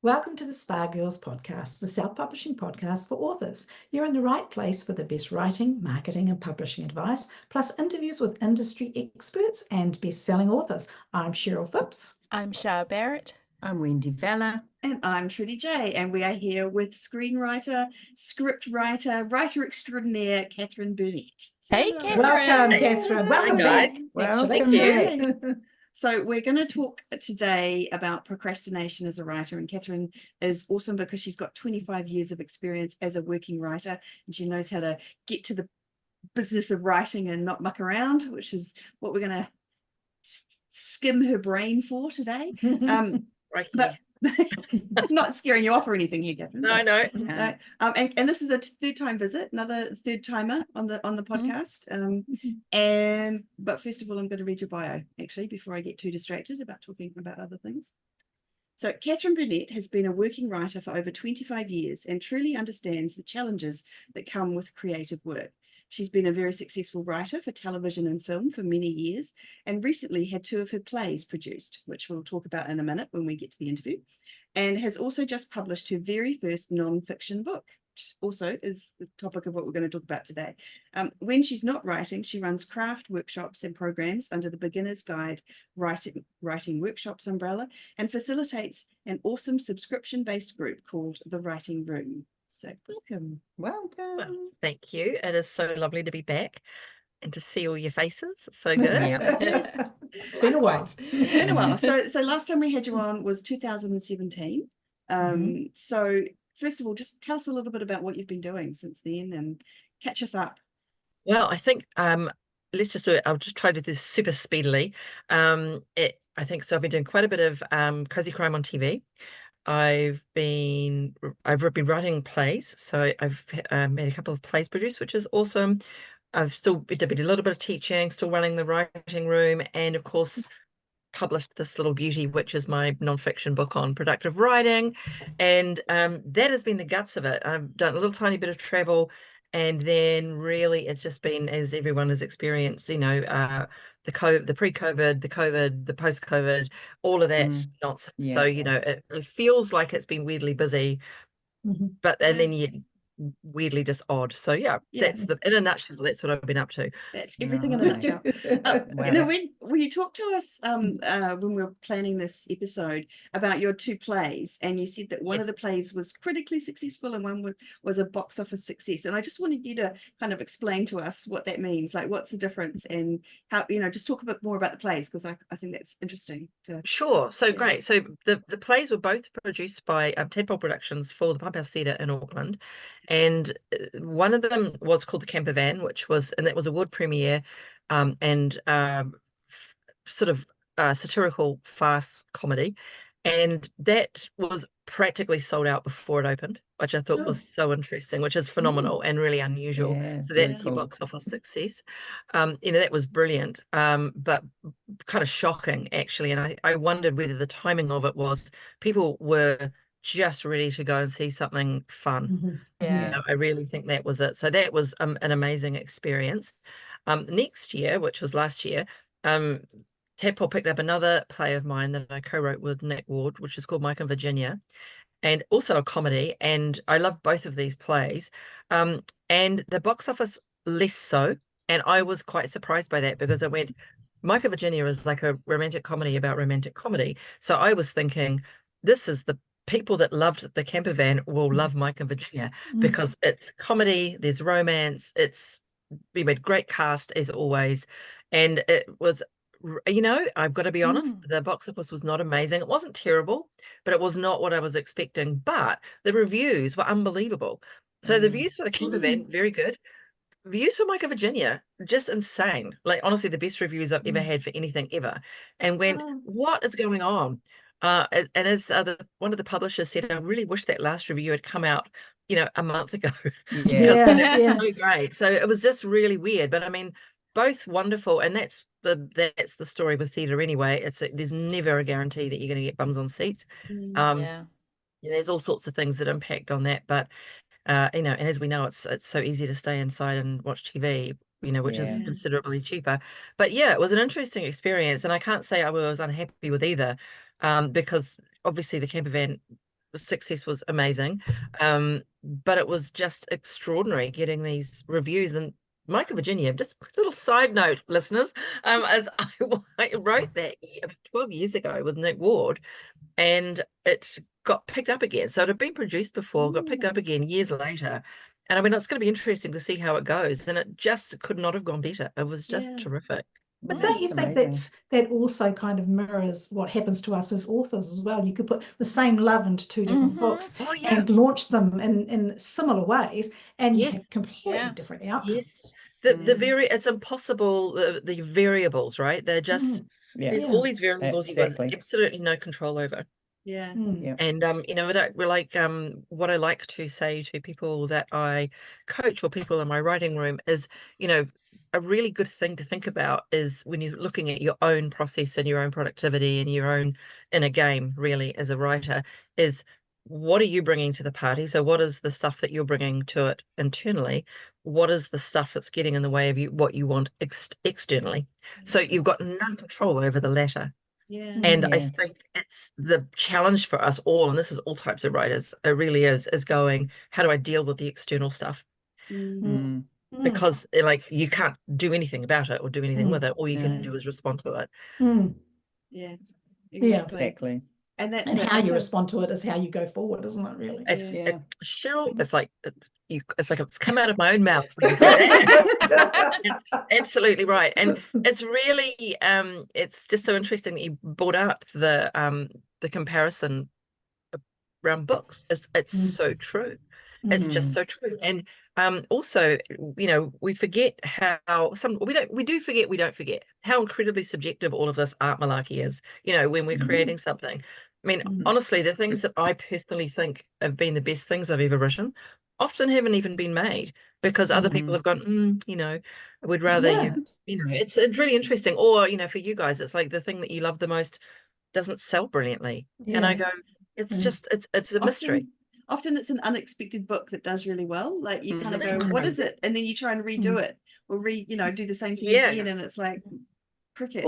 Welcome to the Spa Girls podcast, the self-publishing podcast for authors. You're in the right place for the best writing, marketing, and publishing advice, plus interviews with industry experts and best-selling authors. I'm Cheryl Phipps. I'm Shah Barrett. I'm Wendy Vella. And I'm Trudy J. And we are here with screenwriter, script writer, writer extraordinaire, Kathryn Burnett. Hey, Kathryn. Welcome, Kathryn. Welcome back. Welcome back. So we're going to talk today about procrastination as a writer, and Kathryn is awesome because she's got 25 years of experience as a working writer, and she knows how to get to the business of writing and not muck around, which is what we're going to skim her brain for today. But not scaring you off or anything here, Kathryn. No. And this is a third-time visit, another third-timer on the podcast. But first of all, I'm going to read your bio, actually, before I get too distracted about talking about other things. So Kathryn Burnett has been a working writer for over 25 years and truly understands the challenges that come with creative work. She's been a very successful writer for television and film for many years, and recently had 2 of her plays produced, which we'll talk about in a minute when we get to the interview, and has also just published her very first non-fiction book, which also is the topic of what we're going to talk about today. When she's not writing, she runs craft workshops and programs under the Beginner's Guide Writing Workshops umbrella, and facilitates an awesome subscription-based group called The Writing Room. So welcome. Well, thank you. It is so lovely to be back and to see all your faces. It's so good. Yeah. It's been a while. It's been a while. So last time we had you on was 2017. So first of all, just tell us a little bit about what you've been doing since then and catch us up. Well, I think let's just do it. I'll just try to do this super speedily. I think so. I've been doing quite a bit of cozy crime on TV. I've been writing plays, so I've made a couple of plays produced, which is awesome. I've still did a little bit of teaching, still running the writing room, and of course published this little beauty, which is my nonfiction book on productive writing, and that has been the guts of it. I've done a little tiny bit of travel, and then really it's just been, as everyone has experienced, the pre-COVID, the COVID, the post-COVID, all of that nonsense. Yeah. So, it feels like it's been weirdly busy, but and then you weirdly just odd. So that's in a nutshell, that's what I've been up to. That's everything in a nutshell. When you talked to us when we were planning this episode about your 2 plays, and you said that one of the plays was critically successful and one was a box office success, and I just wanted you to kind of explain to us what that means, like what's the difference, and how, just talk a bit more about the plays, because I think that's interesting. Sure. So great. So the plays were both produced by Tadpole Productions for the Pump House Theatre in Auckland. And one of them was called The Camper Van, and that was a world premiere, and sort of satirical farce comedy. And that was practically sold out before it opened, which I thought was so interesting, which is phenomenal and really unusual. Yeah, so that's really your cool. box office success. That was brilliant, but kind of shocking, actually. And I wondered whether the timing of it was people were just ready to go and see something fun. I really think that was it. So that was an amazing experience. Next year, which was last year, Tadpole picked up another play of mine that I co-wrote with Nick Ward, which is called Mike and Virginia, and also a comedy. And I love both of these plays. And the box office less so. And I was quite surprised by that, because I went, Mike and Virginia is like a romantic comedy about romantic comedy. So I was thinking, this is the people that loved The Camper Van will love Mike and Virginia, because it's comedy, there's romance, we made great cast as always, and it was, I've got to be honest, the box office was not amazing. It wasn't terrible, but it was not what I was expecting. But the reviews were unbelievable. So the views for The Camper Van, very good. Views for Mike and Virginia, just insane. Like, honestly, the best reviews I've ever had for anything ever. And went, what is going on? And as one of the publishers said, I really wish that last review had come out, a month ago. Yeah. So great. So it was just really weird. But I mean, both wonderful, and that's the story with theatre anyway. There's never a guarantee that you're going to get bums on seats. There's all sorts of things that impact on that, but and as we know, it's so easy to stay inside and watch TV, which is considerably cheaper. But it was an interesting experience, and I can't say I was unhappy with either, because obviously The Camper Van success was amazing. But it was just extraordinary getting these reviews. And Micah, Virginia, just a little side note, listeners, as I wrote that 12 years ago with Nick Ward, and it got picked up again. So it had been produced before, got picked up again years later. And I mean, it's going to be interesting to see how it goes. And it just could not have gone better. It was just terrific. But don't you think that also kind of mirrors what happens to us as authors as well? You could put the same love into two different books and launch them in similar ways, and you have completely different outcomes. It's impossible, the variables, right? They're just there's all these variables you've got absolutely no control over. And what I like to say to people that I coach or people in my writing room is, a really good thing to think about is when you're looking at your own process and your own productivity and your own inner game, really, as a writer, is what are you bringing to the party? So what is the stuff that you're bringing to it internally? What is the stuff that's getting in the way of what you want externally? So you've got no control over the latter. And I think it's the challenge for us all, and this is all types of writers, it really is going, how do I deal with the external stuff? Because you can't do anything about it or do anything with it. All you can do is respond to it. Yeah, exactly. And how you respond to it is how you go forward, isn't it, really? Cheryl, it's come out of my own mouth when you say that. Absolutely right. And it's really it's just so interesting that you brought up the comparison around books. It's so true. It's just so true. And also, we forget how we don't forget how incredibly subjective all of this art malarkey is, when we're creating something. I mean, honestly, the things that I personally think have been the best things I've ever written often haven't even been made because other people have gone, I would rather it's really interesting. Or, for you guys, it's like the thing that you love the most doesn't sell brilliantly. And I go, it's just, it's a mystery. Often it's an unexpected book that does really well. Like you kind of go, what is it? And then you try and redo it or do the same thing again. And it's like crickets.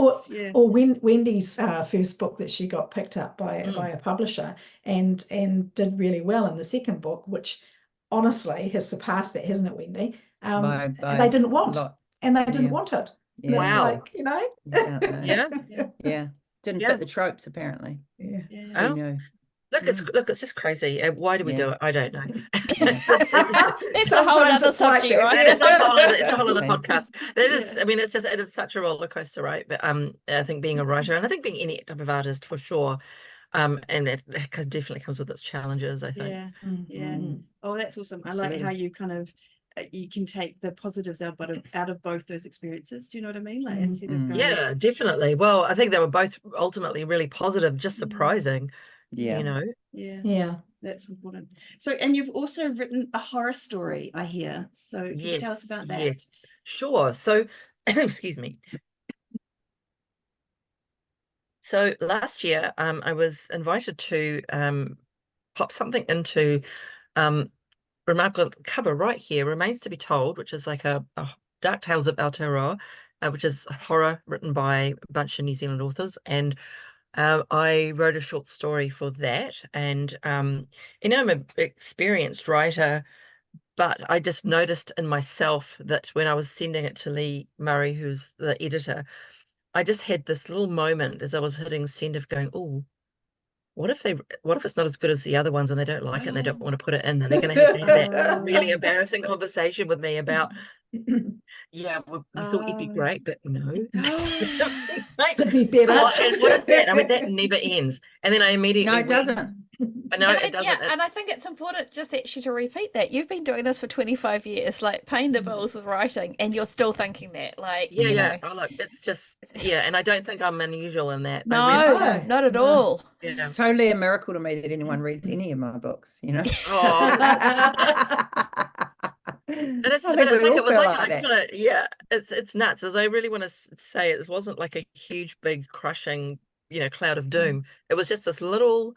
Or Wendy's first book that she got picked up by a publisher and did really well in the second book, which honestly has surpassed that, hasn't it, Wendy? And they didn't want it. Wow. Didn't fit the tropes apparently. Look, it's just crazy. Why do we do it? I don't know. It's a whole other subject, right? It's a whole other podcast. It is such a roller coaster, right? But I think being a writer, and I think being any type of artist for sure, and it definitely comes with its challenges, I think. Oh, that's awesome. I like how you kind of you can take the positives out of both those experiences. Do you know what I mean? Like instead of going, definitely. Well, I think they were both ultimately really positive, just surprising. That's important. So, and you've also written a horror story, I hear. So can you tell us about that? Yes, sure. So excuse me. So last year I was invited to pop something into remarkable cover right here, Remains to be Told, which is like a Dark Tales of Aotearoa, which is horror written by a bunch of New Zealand authors. And I wrote a short story for that, and I'm an experienced writer, but I just noticed in myself that when I was sending it to Lee Murray, who's the editor, I just had this little moment as I was hitting send of going, oh, what if it's not as good as the other ones and they don't like it and they don't want to put it in, and they're going to have that really embarrassing conversation with me about we thought you'd be great, but no. Could be better. And what is that? I mean, that never ends. And then I immediately it doesn't. I know it doesn't. Yeah, and I think it's important just actually to repeat that. You've been doing this for 25 years, like paying the bills with writing, and you're still thinking that. Like, Oh, look, it's just, and I don't think I'm unusual in that. No, not at all. Yeah. Totally a miracle to me that anyone reads any of my books, And it's nuts. As I really want to say, it wasn't like a huge, big, crushing, cloud of doom. It was just this little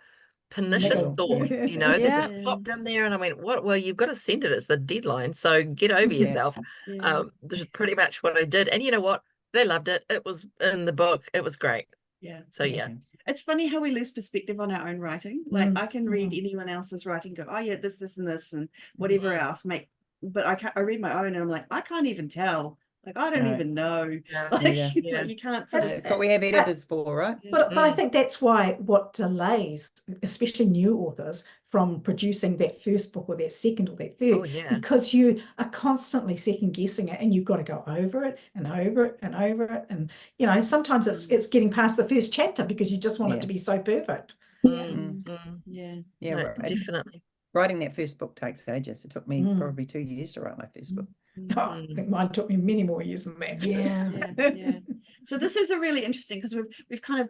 pernicious thought, that just popped in there, and I went, "What? Well, you've got to send it. It's the deadline, so get over yourself." This is pretty much what I did, and you know what? They loved it. It was in the book. It was great. So and it's funny how we lose perspective on our own writing. Like I can read anyone else's writing, go, oh yeah, this and this and whatever else, but I read my own and I'm like, I can't even tell. Like I don't even know. Like, Yeah. you can't sort of, That's what we have editors for, right? But I think that's why what delays, especially new authors, from producing that first book or that second or that third, Oh, yeah. because you are constantly second guessing it and you've got to go over it and over it and over it. And, you know, sometimes it's getting past the first chapter because you just want it to be so perfect. yeah. Yeah, No, right. definitely. Writing that first book takes ages. It took me probably 2 years to write my first book. Oh, I think mine took me many more years than that. Yeah. So this is a really interesting, because we've kind of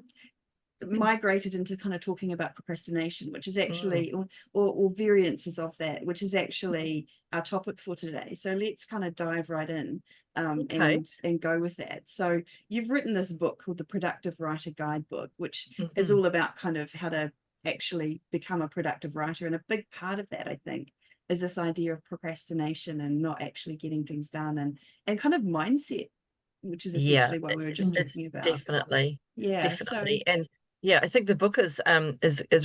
migrated into kind of talking about procrastination, which is actually or variances of that, which is actually our topic for today. So let's kind of dive right in and go with that. So you've written this book called the Productive Writer Guidebook, which is all about kind of how to actually become a productive writer, and a big part of that, I think, is this idea of procrastination and not actually getting things done, and kind of mindset, which is essentially what we were just talking about. Definitely. So And I think the book is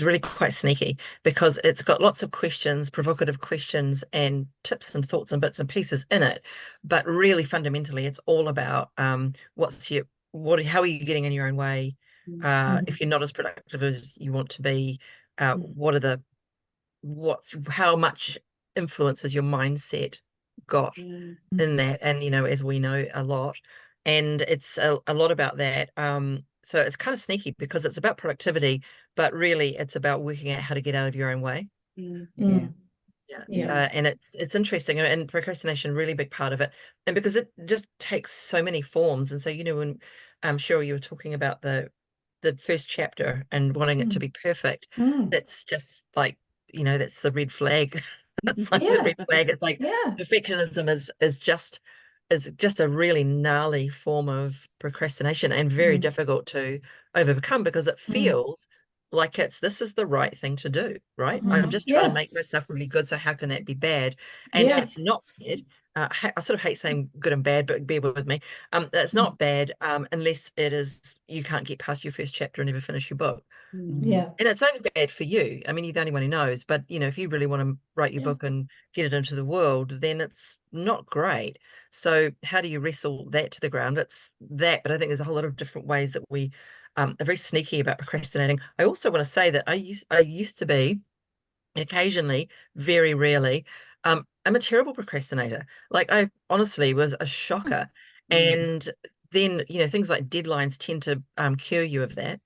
really quite sneaky because it's got lots of questions, provocative questions and tips and thoughts and bits and pieces in it. But really fundamentally, it's all about how are you getting in your own way? If you're not as productive as you want to be, how much influence has your mindset got in that? And as we know, a lot. And it's a lot about that. So it's kind of sneaky because it's about productivity, but really it's about working out how to get out of your own way. And it's interesting, and procrastination, really big part of it, and because it just takes so many forms. And so when I'm sure you were talking about the first chapter and wanting it to be perfect, that's just like that's the red flag. It's like the red flag. It's like perfectionism is just a really gnarly form of procrastination and very difficult to overcome because it feels like this is the right thing to do, right? I'm just trying to make myself really good, so how can that be bad? And it's not bad. I sort of hate saying good and bad, but bear with me. It's not bad unless it is you can't get past your first chapter and never finish your book. And it's only bad for you. I mean, you're the only one who knows. But if you really want to write your book and get it into the world, then it's not great. So how do you wrestle that to the ground? It's that, but I think there's a whole lot of different ways that we are very sneaky about procrastinating. I also want to say that I used to be, occasionally, very rarely, I'm a terrible procrastinator. Like I honestly was a shocker. And then things like deadlines tend to cure you of that.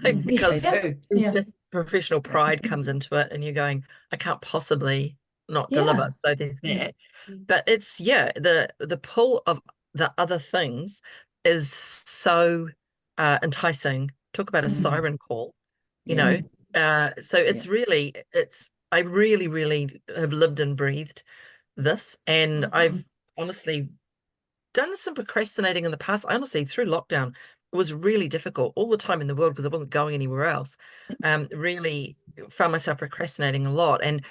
Because it's just professional pride comes into it, and you're going, I can't possibly not deliver. So there's that. But it's the pull of the other things is so enticing. Talk about a siren call, so I really, really have lived and breathed this, and I've honestly done some procrastinating in the past. Honestly, through lockdown, it was really difficult all the time in the world because I wasn't going anywhere else. Really found myself procrastinating a lot, and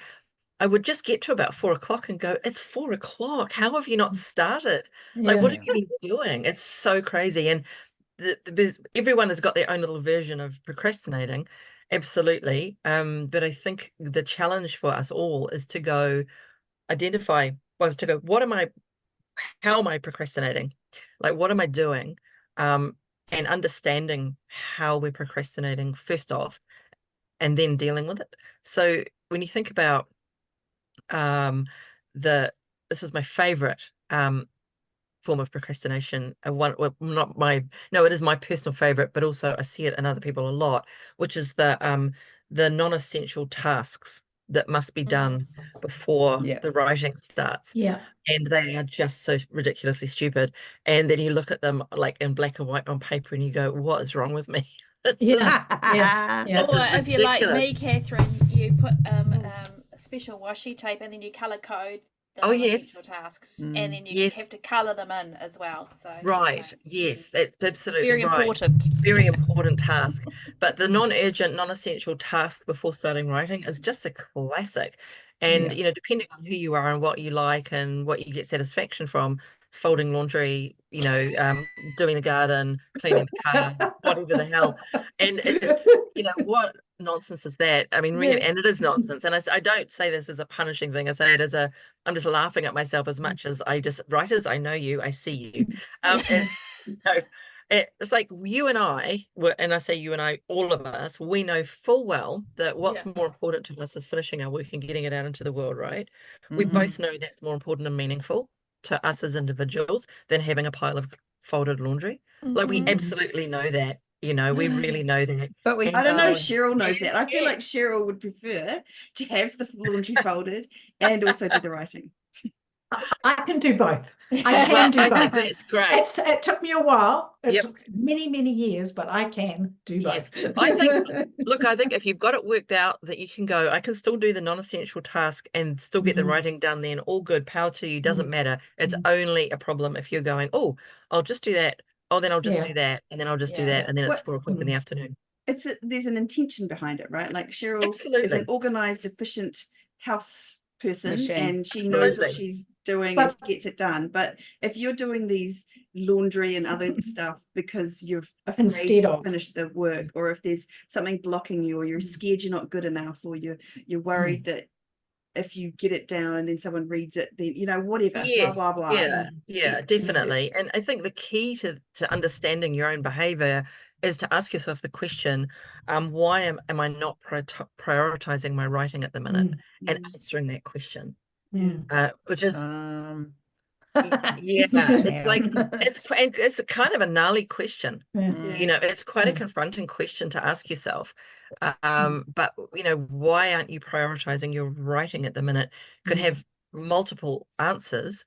I would just get to about 4 o'clock and go, it's 4 o'clock. How have you not started? Like, what have you been doing? It's so crazy. And everyone has got their own little version of procrastinating. Absolutely. But I think the challenge for us all is to go how am I procrastinating? Like, what am I doing? And understanding how we're procrastinating first off, and then dealing with it. So when you think about this is my favorite form of procrastination. It is my personal favorite, but also I see it in other people a lot, which is the non-essential tasks that must be done before the writing starts. And they are just so ridiculously stupid. And then you look at them like in black and white on paper and you go, what is wrong with me? Or if you're like me, Kathryn, you put special washi tape and then you colour code the non-essential tasks, and then you have to colour them in as well. So yes, that's absolutely very important. Very important task. But the non-urgent, non-essential task before starting writing is just a classic. And depending on who you are and what you like and what you get satisfaction from, folding laundry, doing the garden, cleaning the car, whatever the hell. And it's, what nonsense is that? I mean, really, and it is nonsense. And I don't say this as a punishing thing. I say it as I'm just laughing at myself as much as writers, I know you, I see you. It's like you and I, and I say you and I, all of us, we know full well that what's more important to us is finishing our work and getting it out into the world, right? We both know that's more important and meaningful to us as individuals than having a pile of folded laundry. Like, we absolutely know that, we really know that. But I don't know if Cheryl knows that. I feel like Cheryl would prefer to have the laundry folded and also do the writing. I can do both. I can do both. That's great. It took me a while. It took many, many years, but I can do both. I think if you've got it worked out that you can go, I can still do the non-essential task and still get the writing done, then all good, power to you, doesn't matter. It's only a problem if you're going, oh, I'll just do that. Oh, then I'll just do that. And then I'll just do that. And then it's 4 o'clock in the afternoon. There's an intention behind it, right? Like Cheryl is an organized, efficient house person and she knows what she's doing and gets it done. But if you're doing these laundry and other stuff because you're afraid to finish the work, or if there's something blocking you, or you're scared you're not good enough, or you're worried that if you get it down and then someone reads it, then whatever, blah blah blah. Yeah, definitely. And I think the key to understanding your own behavior is to ask yourself the question, why am I not prioritizing my writing at the minute, and answering that question, which is it's like it's a kind of a gnarly question. It's quite a confronting question to ask yourself. But why aren't you prioritizing your writing at the minute? Could have multiple answers,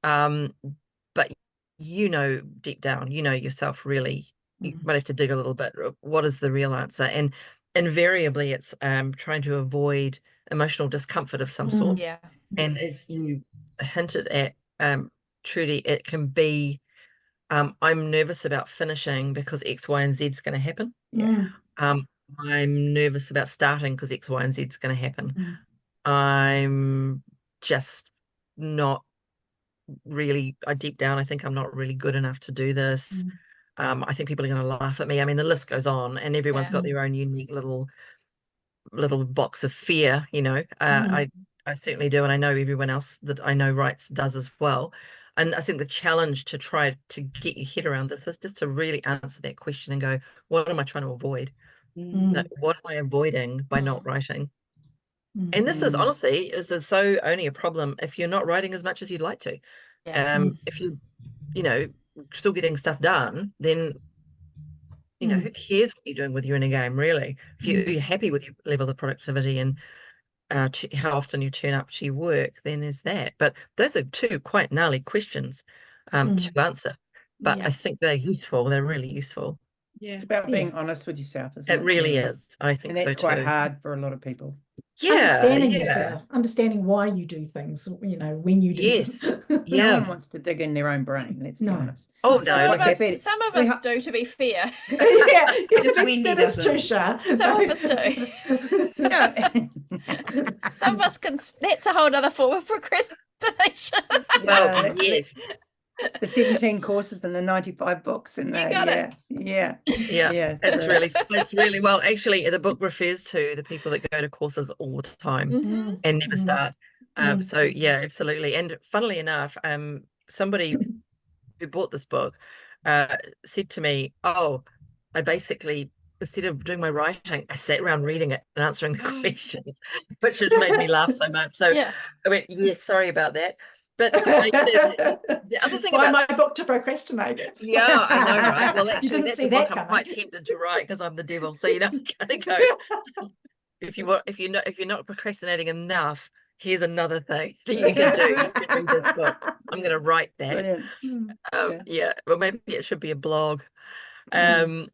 but deep down, yourself really. You might have to dig a little bit. What is the real answer? And invariably, it's trying to avoid emotional discomfort of some sort. Yeah. And as you hinted at, Trudy, it can be, I'm nervous about finishing because X, Y, and Z is going to happen. I'm nervous about starting because X, Y, and Z is going to happen. I'm just not really, deep down, I think I'm not really good enough to do this. I think people are going to laugh at me. I mean, the list goes on, and everyone's got their own unique little box of fear. I certainly do, and I know everyone else that I know writes does as well. And I think the challenge to try to get your head around this is just to really answer that question and go, what am I trying to avoid? What am I avoiding by not writing? And this is honestly, this is so only a problem if you're not writing as much as you'd like to. If you still getting stuff done, then who cares what you're doing with your inner game, really? If you're happy with your level of productivity and how often you turn up to your work, then there's that. But those are two quite gnarly questions to answer. But I think they're useful. They're really useful. It's about being honest with yourself, isn't it? It really is. I think and that's so quite too. hard for a lot of people. Understanding yourself, understanding why you do things, when you do them. No one wants to dig in their own brain, let's be honest. Oh, no. Some of us do, to be fair. Just that's true, Shah. Some of us do. Some of us can, that's a whole other form of procrastination. Yes. The 17 courses and the 95 books and it's really well, actually the book refers to the people that go to courses all the time and never start. So absolutely. And funnily enough, somebody who bought this book said to me, I basically, instead of doing my writing, I sat around reading it and answering the questions, which has made me laugh so much. So I went, sorry about that. But the other thing about my book to procrastinate. Yeah, I know, right? Well, actually, that's a book I'm coming. quite tempted to write because I'm the devil. So kind of go. If you're not procrastinating enough, here's another thing that you can do. You can read this book. I'm going to write that. Well, maybe it should be a blog. I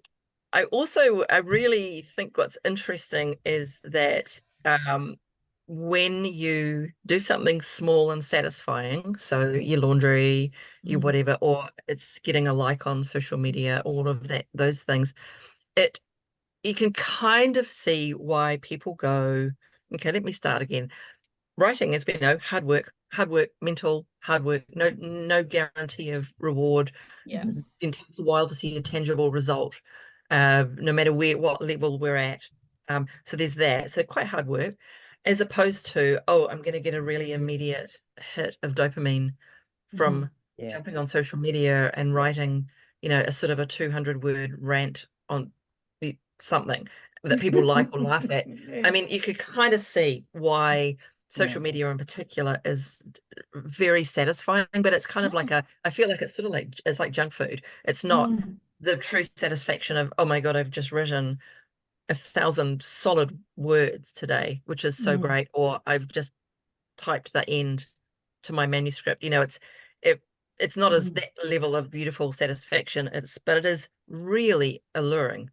really think what's interesting is that when you do something small and satisfying, so your laundry, your whatever, or it's getting a like on social media, all of that, those things, you can kind of see why people go, okay, let me start again. Writing has been hard work, hard work, mental hard work, no guarantee of reward. Yeah. It takes a while to see a tangible result, no matter what level we're at. So there's that. So quite hard work, as opposed to, oh, I'm going to get a really immediate hit of dopamine from jumping on social media and writing, a sort of a 200-word rant on something that people like or laugh at. I mean, you could kind of see why social media in particular is very satisfying, but it's kind of like I feel like it's sort of like, it's like junk food. It's not the true satisfaction of, oh my God, I've just written 1,000 solid words today, which is so great, or I've just typed the end to my manuscript. It's not as that level of beautiful satisfaction, but it is really alluring.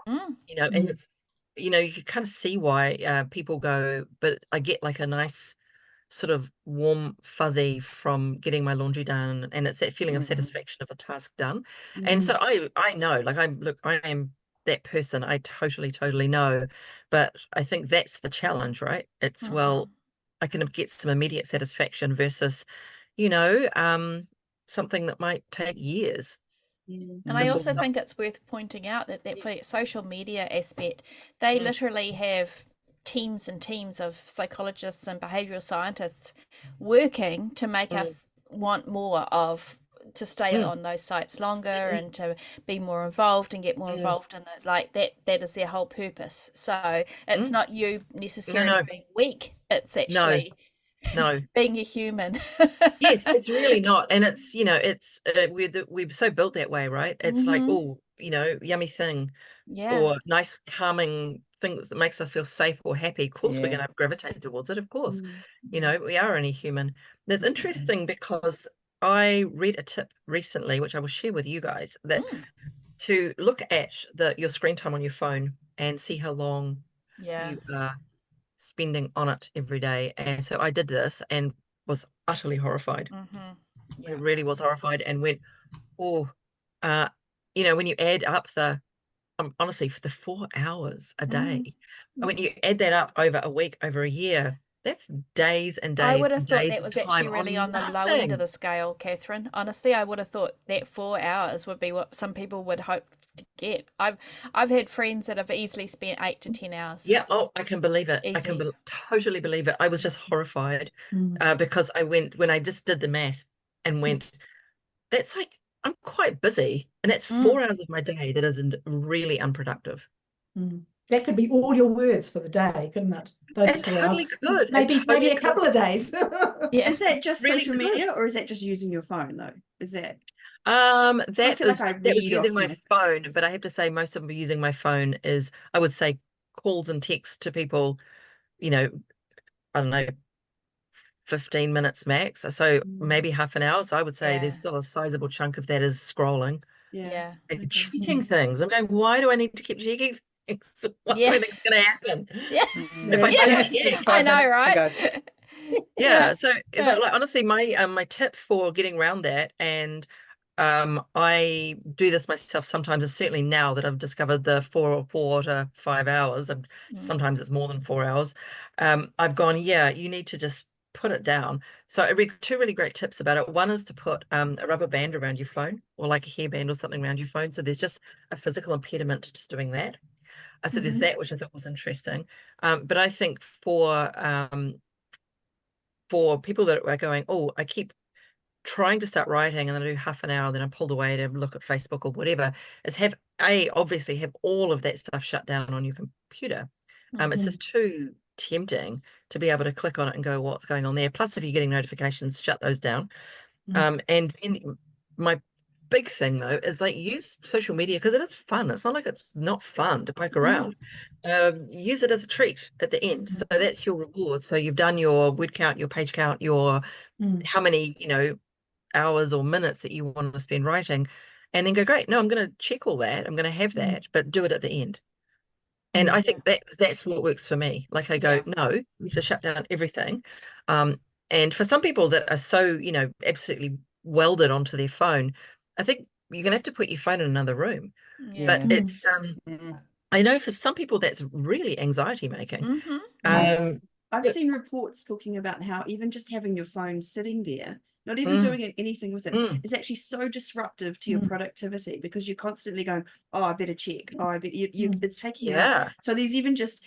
And it's, you can kind of see why people go, but I get like a nice sort of warm fuzzy from getting my laundry done, and it's that feeling of satisfaction of a task done. And so I know, like, I am that person. I totally know, but I think that's the challenge, right? It's well, I can get some immediate satisfaction versus, something that might take years. And I also think it's worth pointing out that for social media aspect, they literally have teams and teams of psychologists and behavioral scientists working to make us want more to stay on those sites longer and to be more involved and get more involved in it. Like that is their whole purpose. So it's not you necessarily being weak. It's actually no being a human. Yes, it's really not. And it's, it's we're so built that way, right? It's like, oh, yummy thing, or nice calming things that makes us feel safe or happy. Of course we're going to gravitate towards it. Of course, we are only human. That's interesting, because I read a tip recently, which I will share with you guys, that to look at your screen time on your phone and see how long you are spending on it every day. And so I did this and was utterly horrified. I really was horrified, and went, oh, when you add up honestly, for the 4 hours a day, when you add that up over a week, over a year, that's days and days. I would have and thought days that was actually really on the low end of the scale, Kathryn. Honestly, I would have thought that 4 hours would be what some people would hope to get. I've had friends that have easily spent 8 to 10 hours. Yeah, oh, I can believe it. Easy. I can totally believe it. I was just horrified because when I just did the math and went, that's like, I'm quite busy, and that's 4 hours of my day that isn't really unproductive. That could be all your words for the day, couldn't it? Those It totally could. Maybe a couple of days. Is that just Really social media, or is that just using your phone though? Is that that feel like I that was read using off my my- phone, but I have to say most of them using my phone is, I would say, calls and texts to people, I don't know, 15 minutes max. So maybe half an hour. So I would say there's still a sizable chunk of that is scrolling Yeah. and checking things. I'm going, why do I need to keep checking things? What do I think is going to happen? Yeah. If I don't forget. I know, right? Yeah. So like, honestly, my tip for getting around that, and I do this myself sometimes, is certainly now that I've discovered the 4 to 5 hours, and sometimes it's more than 4 hours. I've gone, you need to just put it down. So I read 2 really great tips about it. One is to put a rubber band around your phone, or like a hairband or something around your phone. So there's just a physical impediment to just doing that. So there's that, which I thought was interesting. But I think for people that are going, oh, I keep trying to start writing and then I do half an hour, then I'm pulled away to look at Facebook or whatever, is obviously have all of that stuff shut down on your computer. It's just too tempting to be able to click on it and go, what's going on there? Plus, if you're getting notifications, shut those down. And then my big thing though is, like, use social media because it is fun. It's not like it's not fun to poke around. Use it as a treat at the end. So that's your reward. So you've done your word count, your page count, your how many hours or minutes that you want to spend writing, and then go, great, no, I'm going to check all that, I'm going to have that, but do it at the end. And I think that's what works for me. Like, I go, no, you have to shut down everything. And for some people that are so absolutely welded onto their phone, I think you're gonna have to put your phone in another room. But it's I know for some people that's really anxiety making. I've seen reports talking about how even just having your phone sitting there, not even doing anything with it, is actually so disruptive to your productivity, because you're constantly going, oh, I better check. Oh, I bet it's taking you out. So there's even just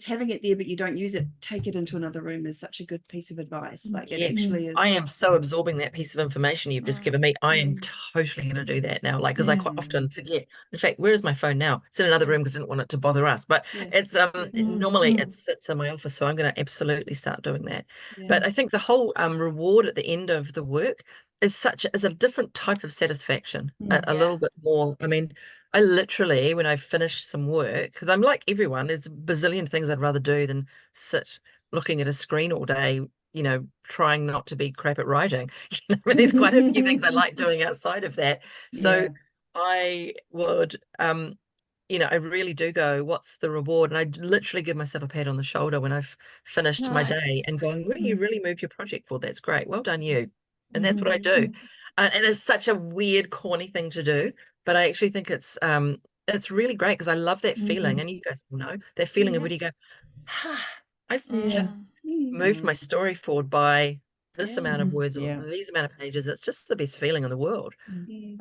having it there, but you don't use it, take it into another room is such a good piece of advice. Like it actually is. I am so absorbing that piece of information you've just given me. I am totally going to do that now. Like, because I quite often forget. In fact, where is my phone now? It's in another room because I didn't want it to bother us. But it's normally it sits in my office, so I'm going to absolutely start doing that. But I think the whole reward at the end of the work is a different type of satisfaction, a little bit more. I mean, I literally, when I finish some work, because I'm like everyone, there's a bazillion things I'd rather do than sit looking at a screen all day, you know, trying not to be crap at writing. You know, there's quite a few things I like doing outside of that. So I would, you know, I really do go, what's the reward? And I literally give myself a pat on the shoulder when I've finished my day and going, well, you really moved your project forward. That's great. Well done, you. And that's what I do. And it's such a weird, corny thing to do, but I actually think it's really great because I love that feeling. And you guys will know that feeling of when you go, I've just moved my story forward by this amount of words or these amount of pages. It's just the best feeling in the world.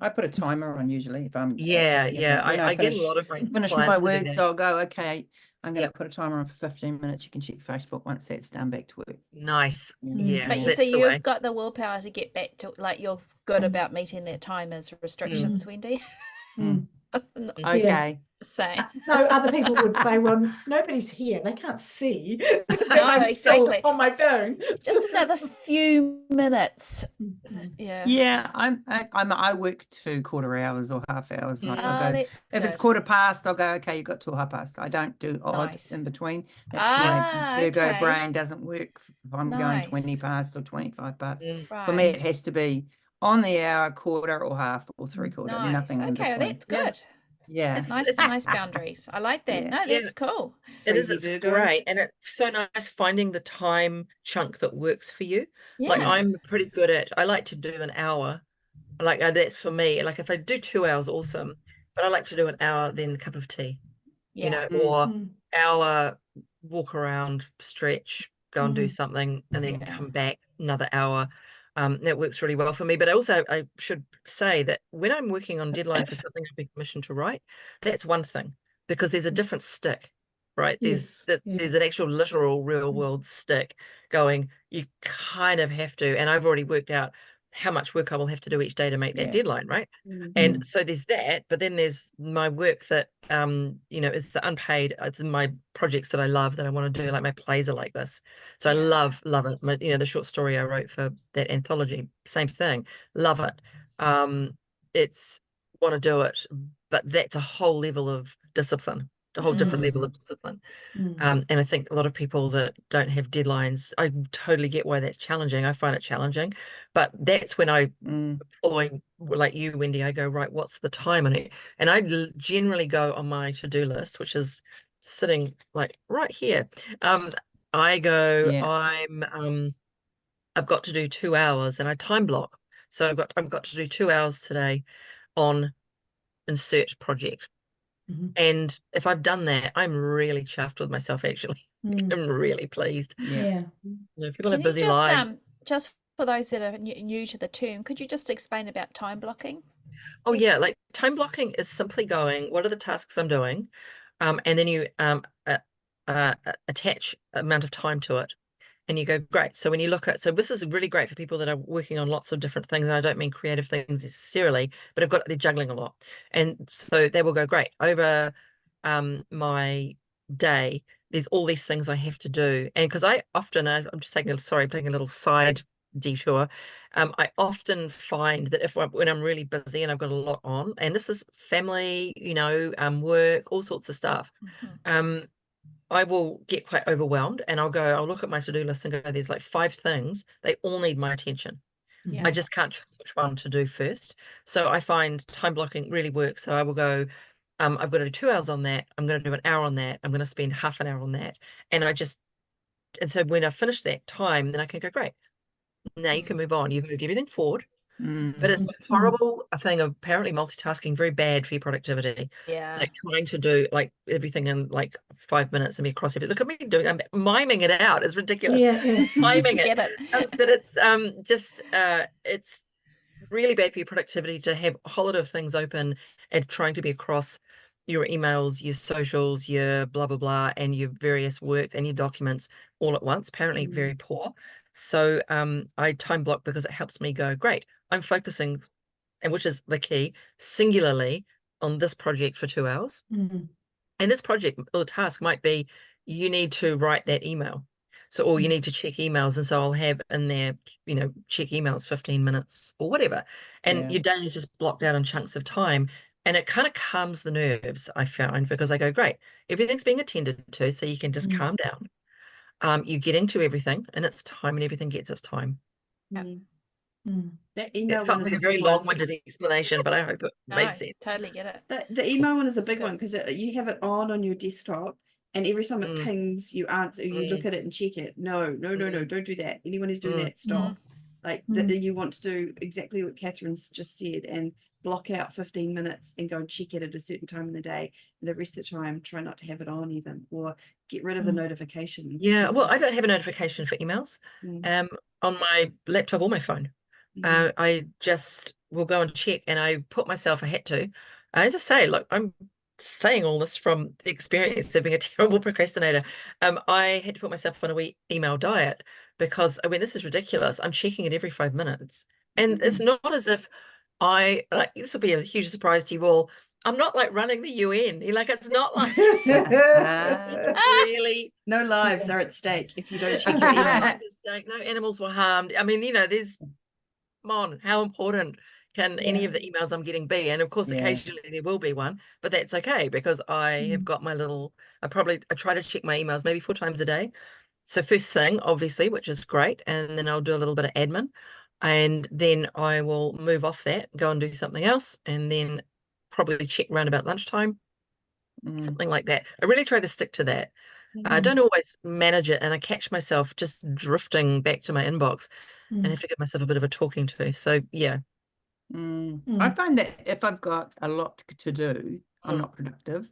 I put a timer on usually if I'm I get a lot of my finish my clients to do work, that. so I'll go, okay, I'm going to put a timer on for 15 minutes. You can check Facebook once that's done, back to work. Nice. But you that's see, the you've way. got the willpower to get back to, like, you're good about meeting their timers restrictions, Wendy. Okay. Say. No, other people would say, well, nobody's here. They can't see that No, I'm still exactly. on my phone. Just another few minutes. Yeah, I work 2 quarter hours or half hours. Like I'll go, that's if it's good. 1/4 past, I'll go, okay, you got till 1/2 past. I don't do odd in between. That's my Virgo brain doesn't work if I'm going 20 past or 25 past. For me, it has to be on the hour, quarter or half or 3/4. Nothing in between. That's good. Yeah. Nice boundaries. I like that. No, that's cool. It's great. And it's so nice finding the time chunk that works for you. Like I'm pretty good at, I like to do an hour. Like that's for me. Like if I do 2 hours, awesome. But I like to do an hour, then a cup of tea, you know, or hour, walk around, stretch, go and do something, and then come back another hour. That works really well for me. But also, I should say that when I'm working on deadline for something I've been commissioned to write, that's one thing, because there's a different stick, right? There's an actual literal real world stick going, you kind of have to, and I've already worked out how much work I will have to do each day to make that deadline, right? And so there's that, but then there's my work that you know, is the unpaid, it's my projects that I love, that I want to do, like my plays are like this. So I love it. You know, the short story I wrote for that anthology, same thing, love it. It's want to do it, but that's a whole level of discipline, a whole different level of discipline. And I think a lot of people that don't have deadlines, I totally get why that's challenging. I find it challenging, but that's when I employ, like you, Wendy, I go, right, what's the time on it? And I generally go on my to-do list, which is sitting like right here. I go, I've got to do 2 hours, and I time block. So I've got to do 2 hours today on insert project. And if I've done that, I'm really chuffed with myself, actually. I'm really pleased. Yeah. You know, people have busy lives. Just for those that are new to the term, could you just explain about time blocking? Oh, yeah. Like time blocking is simply going, what are the tasks I'm doing? And then you attach amount of time to it. And you go, great. So when you look at, so this is really great for people that are working on lots of different things. And I don't mean creative things necessarily, but they're juggling a lot. And so they will go, great. Over my day, there's all these things I have to do. And because I often, I'm just taking I'm taking a little side detour. I often find that when I'm really busy and I've got a lot on, and this is family, you know, work, all sorts of stuff. I will get quite overwhelmed, and I'll look at my to-do list and go, there's like 5 things. They all need my attention. I just can't choose which one to do first. So I find time blocking really works. So I will go, I've got to do 2 hours on that. I'm going to do an hour on that. I'm going to spend half an hour on that. And so when I finish that time, then I can go, great. Now you can move on. You've moved everything forward. But it's a horrible thing of apparently multitasking, very bad for your productivity. Yeah. Like trying to do like everything in like 5 minutes and be across everything. Look at me doing, I'm miming it out. It's ridiculous. Yeah. Miming it. Get it. But it's it's really bad for your productivity to have a whole lot of things open and trying to be across your emails, your socials, your blah, blah, blah, and your various work and your documents all at once. Apparently very poor. So I time block because it helps me go, great, I'm focusing, and which is the key, singularly on this project for 2 hours. And this project or task might be you need to write that email. So, or you need to check emails. And so I'll have in there, check emails 15 minutes or whatever. And your day is just blocked out in chunks of time. And it kind of calms the nerves, I found, because I go, great, everything's being attended to, so you can just calm down. You get into everything and it's time, and everything gets its time. That email It felt one is like a a very big one. long-winded explanation, but I hope it made sense. Totally get it. The email one is a big one because you have it on your desktop, and every time it pings, you answer, you look at it and check it. No, don't do that. Anyone who's doing that, stop. Like you want to do exactly what Kathryn's just said and block out 15 minutes and go and check it at a certain time in the day. The rest of the time, try not to have it on even, or get rid of the notifications. Yeah, well, I don't have a notification for emails on my laptop or my phone. I just will go and check, and I put myself, I had to. As I say, look, I'm saying all this from the experience of being a terrible procrastinator. I had to put myself on a wee email diet because, I mean, this is ridiculous. I'm checking it every 5 minutes. And it's not as if this will be a huge surprise to you all. I'm not like running the UN. Like, it's not like really. No lives are at stake if you don't check your email. No animals were harmed. I mean, there's, come on, how important can any of the emails I'm getting be? And of course, occasionally there will be one, but that's okay because I have got my little, I try to check my emails maybe 4 times a day. So first thing, obviously, which is great. And then I'll do a little bit of admin, and then I will move off that, go and do something else, and then probably check around about lunchtime, something like that. I really try to stick to that. I don't always manage it, and I catch myself just drifting back to my inbox and have to give myself a bit of a talking to. So, yeah. I find that if I've got a lot to do, I'm not productive.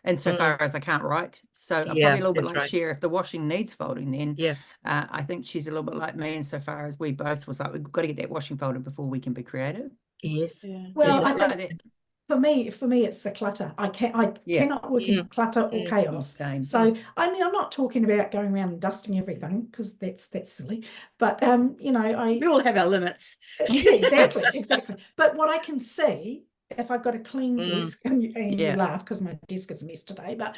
And so far as I can't write. So I'm probably a little bit like Cher. If the washing needs folding, then I think she's a little bit like me insofar as we both was like, we've got to get that washing folded before we can be creative. Yes. Well, I think for me, it's the clutter. I cannot work in clutter or chaos. So I mean, I'm not talking about going around and dusting everything because that's silly. But we all have our limits. Exactly. But what I can see, if I've got a clean desk, and you laugh because my desk is a mess today, but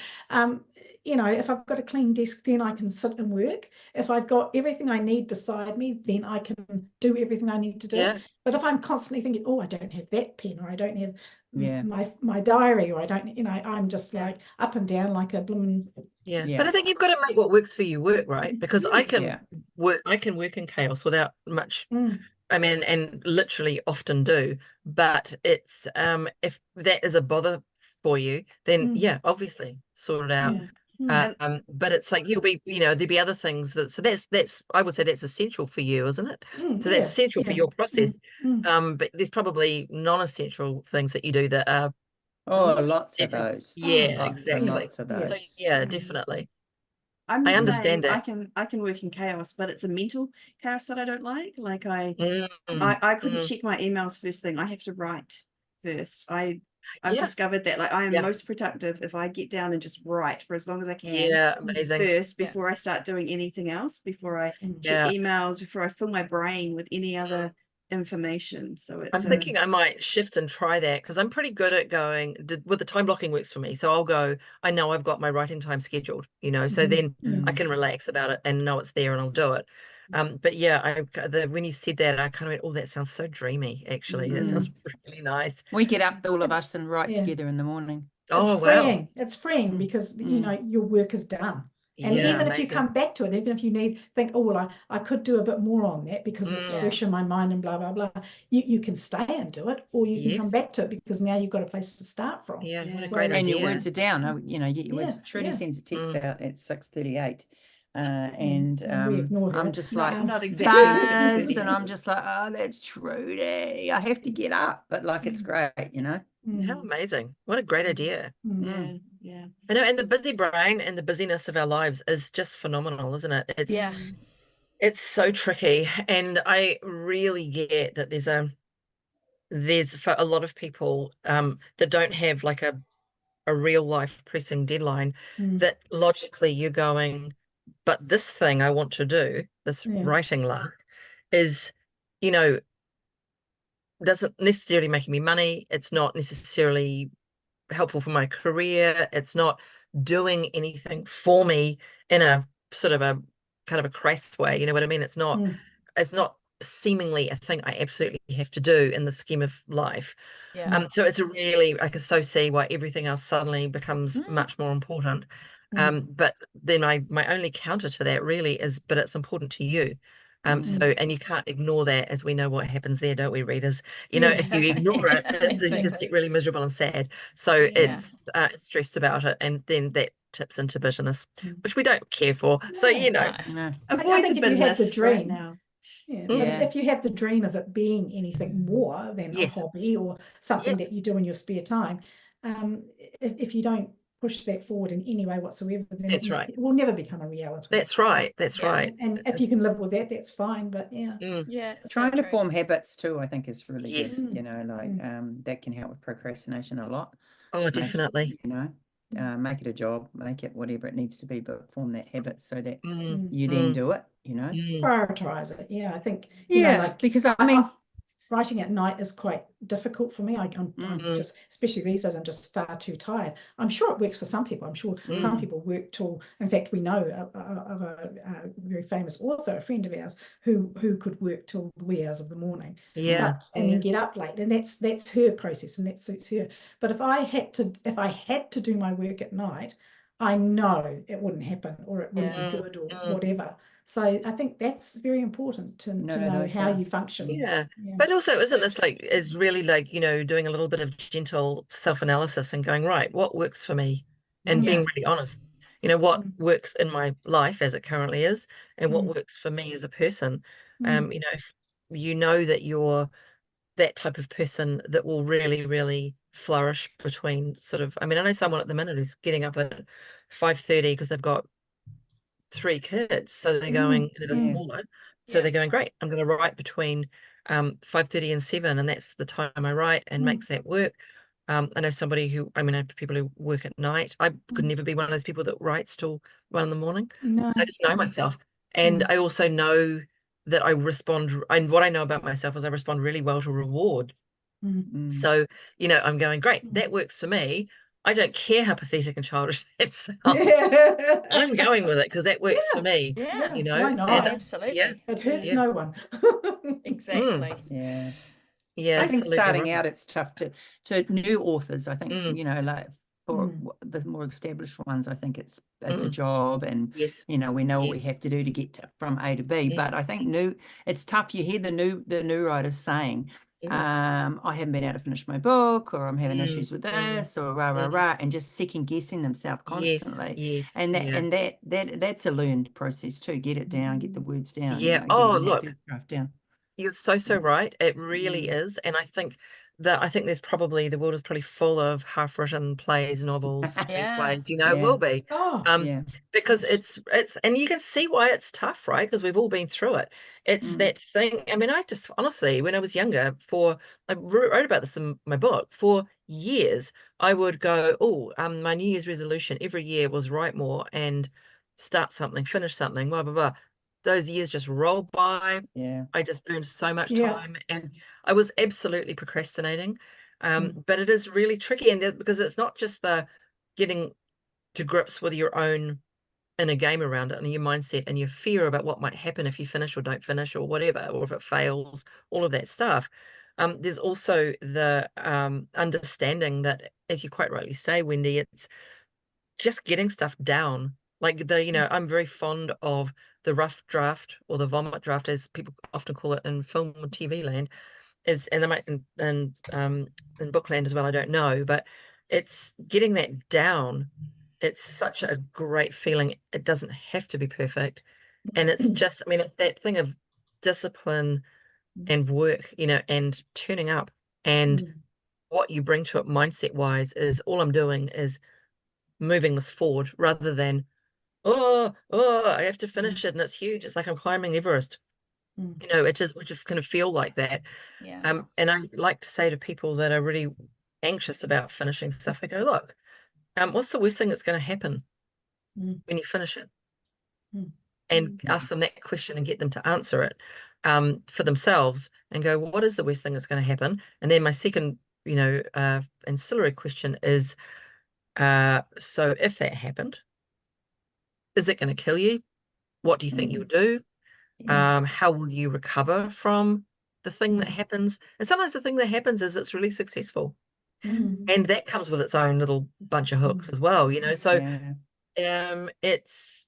if I've got a clean desk, then I can sit and work. If I've got everything I need beside me, then I can do everything I need to do. But if I'm constantly thinking, oh, I don't have that pen, or I don't have my diary, or I don't, I'm just like up and down like a blooming. But I think you've got to make what works for you work, right? Because I can work in chaos without much. I mean, and literally often do, but it's if that is a bother for you, then obviously sort it out. But it's like you'll be, there'll be other things so that's I would say that's essential for you, isn't it? So that's essential for your process. But there's probably non-essential things that you do that are lots of those. Exactly. Lots of those. So definitely. I understand it. I can work in chaos, but it's a mental chaos that I don't like. Like I couldn't check my emails first thing. I have to write first. I've discovered that I am most productive if I get down and just write for as long as I can. Amazing. First before I start doing anything else, before I check emails, before I fill my brain with any other information. So it's I'm thinking I might shift and try that because I'm pretty good at going with the time blocking works for me. So I'll go, I know I've got my writing time scheduled, so then I can relax about it and know it's there and I'll do it. But when you said that, I kind of went, oh, that sounds so dreamy, actually. That sounds really nice. We get up, all of us, and write together in the morning. It's freeing because your work is done. And even if you come back to it, even if you think, oh, well, I could do a bit more on that because it's fresh in my mind and blah, blah, blah, you can stay and do it, or you can come back to it because now you've got a place to start from. What a great idea. And your words are down. You get your words. Trudy sends a text out at 6:38 and we ignore her. I'm just like not exactly buzz, 6:30. and I'm just like, oh, that's Trudy. I have to get up, but like it's great, you know. How amazing! What a great idea. Yeah. I know, and the busy brain and the busyness of our lives is just phenomenal, isn't it? It's so tricky, and I really get that there's for a lot of people that don't have like a real life pressing deadline, that logically you're going, but this thing I want to do, this writing lark, is, you know, doesn't necessarily make me money. It's not necessarily helpful for my career. It's not doing anything for me in a sort of a kind of a crass way. You know what I mean? It's not seemingly a thing I absolutely have to do in the scheme of life. So it's a really, I can so see why everything else suddenly becomes much more important. But then my only counter to that really is, but it's important to you. So, and you can't ignore that, as we know what happens there, don't we, readers? You know, if you ignore it, you just get really miserable and sad. So it's stressed about it, and then that tips into bitterness, which we don't care for. So, you know, avoid the bitterness right now. But if you have the dream of it being anything more than a hobby or something that you do in your spare time, if you don't push that forward in any way whatsoever, then it will never become a reality. That's right. That's right. And if you can live with that, that's fine. But trying to form habits too, I think, is really good. You know, like that can help with procrastination a lot. Oh, definitely. You know, make it a job, make it whatever it needs to be, but form that habit so that you then do it, you know. Prioritize it. I think, you know, like, because I mean, writing at night is quite difficult for me. I'm just, especially these days, I'm just far too tired. I'm sure it works for some people. I'm sure some people work till, in fact, we know of a very famous author, a friend of ours, who could work till the wee hours of the morning. And then get up late. And that's her process, and that suits her. But if I had to do my work at night, I know it wouldn't happen, or it wouldn't be good, or whatever. So I think that's very important to know how you function. But also, isn't this like, is really like, you know, doing a little bit of gentle self-analysis and going, right, what works for me? And being really honest, you know, what works in my life as it currently is, and what works for me as a person. You know, if you know that you're that type of person that will really, really flourish between sort of, I mean, I know someone at the minute who's getting up at 5:30 because they've got 3 kids, so they're going that are smaller. So they're going, great, I'm going to write between 5:30 and 7, and that's the time I write, and makes that work. I know somebody who, I mean, I know people who work at night. I could never be one of those people that writes till 1 in the morning. I just know myself. And I also know that I respond, and what I know about myself is I respond really well to reward. So, you know, I'm going, great, that works for me. I don't care how pathetic and childish that sounds. I'm going with it because that works for me. You know, why not? Absolutely. It hurts no one. Exactly. I think starting out, it's tough to new authors. I think, you know, like for the more established ones, I think it's a job, and you know, we know what we have to do to get from A to B. But I think it's tough. You hear the new writers saying, I haven't been able to finish my book, or I'm having issues with this, or rah, and just second guessing themselves constantly. And that's a learned process too. Get it down, get the words down. You know, look, that draft down. You're so right. It really is. And I think there's probably, the world is probably full of half-written plays, novels, screenplays, you know, it will be. Because it's and you can see why it's tough, right? Because we've all been through it. It's that thing. I mean, I just honestly, when I was younger, I wrote about this in my book, for years, I would go, my New Year's resolution every year was write more and start something, finish something, blah, blah, blah. Those years just rolled by. I just burned so much time, and I was absolutely procrastinating. But it is really tricky, and because it's not just the getting to grips with your own inner game around it, and your mindset and your fear about what might happen if you finish or don't finish or whatever, or if it fails, all of that stuff. There's also the understanding that, as you quite rightly say, Wendy, it's just getting stuff down. Like you know, I'm very fond of the rough draft, or the vomit draft, as people often call it in film and TV land, and they might in bookland as well, I don't know, but it's getting that down it's such a great feeling. It doesn't have to be perfect. And it's just, I mean, it's that thing of discipline and work, and turning up, and what you bring to it mindset wise is all I'm doing is moving this forward rather than, oh, I have to finish it and it's huge. It's like I'm climbing Everest. It just kind of feel like that. Yeah. And I like to say to people that are really anxious about finishing stuff, I go, look, what's the worst thing that's going to happen when you finish it? And ask them that question and get them to answer it for themselves and go, well, what is the worst thing that's going to happen? And then my second, ancillary question is, so if that happened, is it going to kill you? What do you think you'll do? How will you recover from the thing that happens? And sometimes the thing that happens is it's really successful. And that comes with its own little bunch of hooks as well, So it's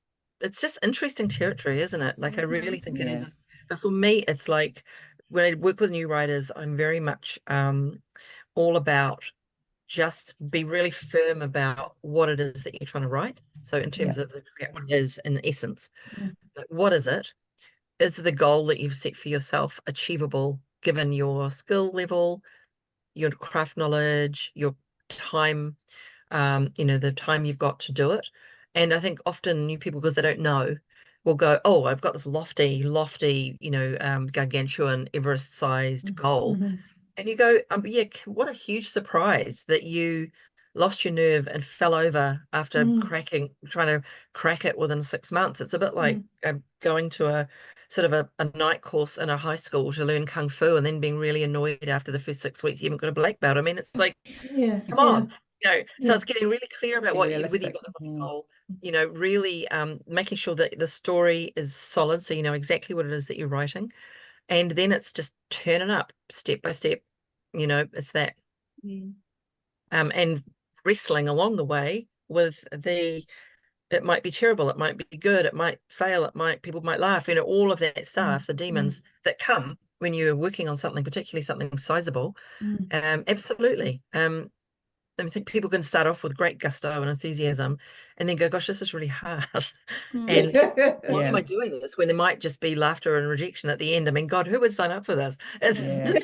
just interesting territory, isn't it? Like I really think it is. But for me, it's like when I work with new writers, I'm very much all about just be really firm about what it is that you're trying to write. So in terms of what it is in essence, what is it? Is the goal that you've set for yourself achievable given your skill level, your craft knowledge, your time, the time you've got to do it? And I think often new people, because they don't know, will go, oh, I've got this lofty, gargantuan Everest-sized goal. And you go, yeah, what a huge surprise that you lost your nerve and fell over after trying to crack it within 6 months. It's a bit like going to a sort of a night course in a high school to learn Kung Fu and then being really annoyed after the first 6 weeks you haven't got a black belt. I mean, it's like, come on, so it's getting really clear about whether you've got the right goal, really making sure that the story is solid so you know exactly what it is that you're writing. And then it's just turning up step by step, it's that. And wrestling along the way with it might be terrible, it might be good, it might fail, people might laugh, all of that stuff, the demons that come when you're working on something, particularly something sizable. Absolutely. I think people can start off with great gusto and enthusiasm and then go, gosh, this is really hard. And why am I doing this when there might just be laughter and rejection at the end? I mean, God, who would sign up for this? But and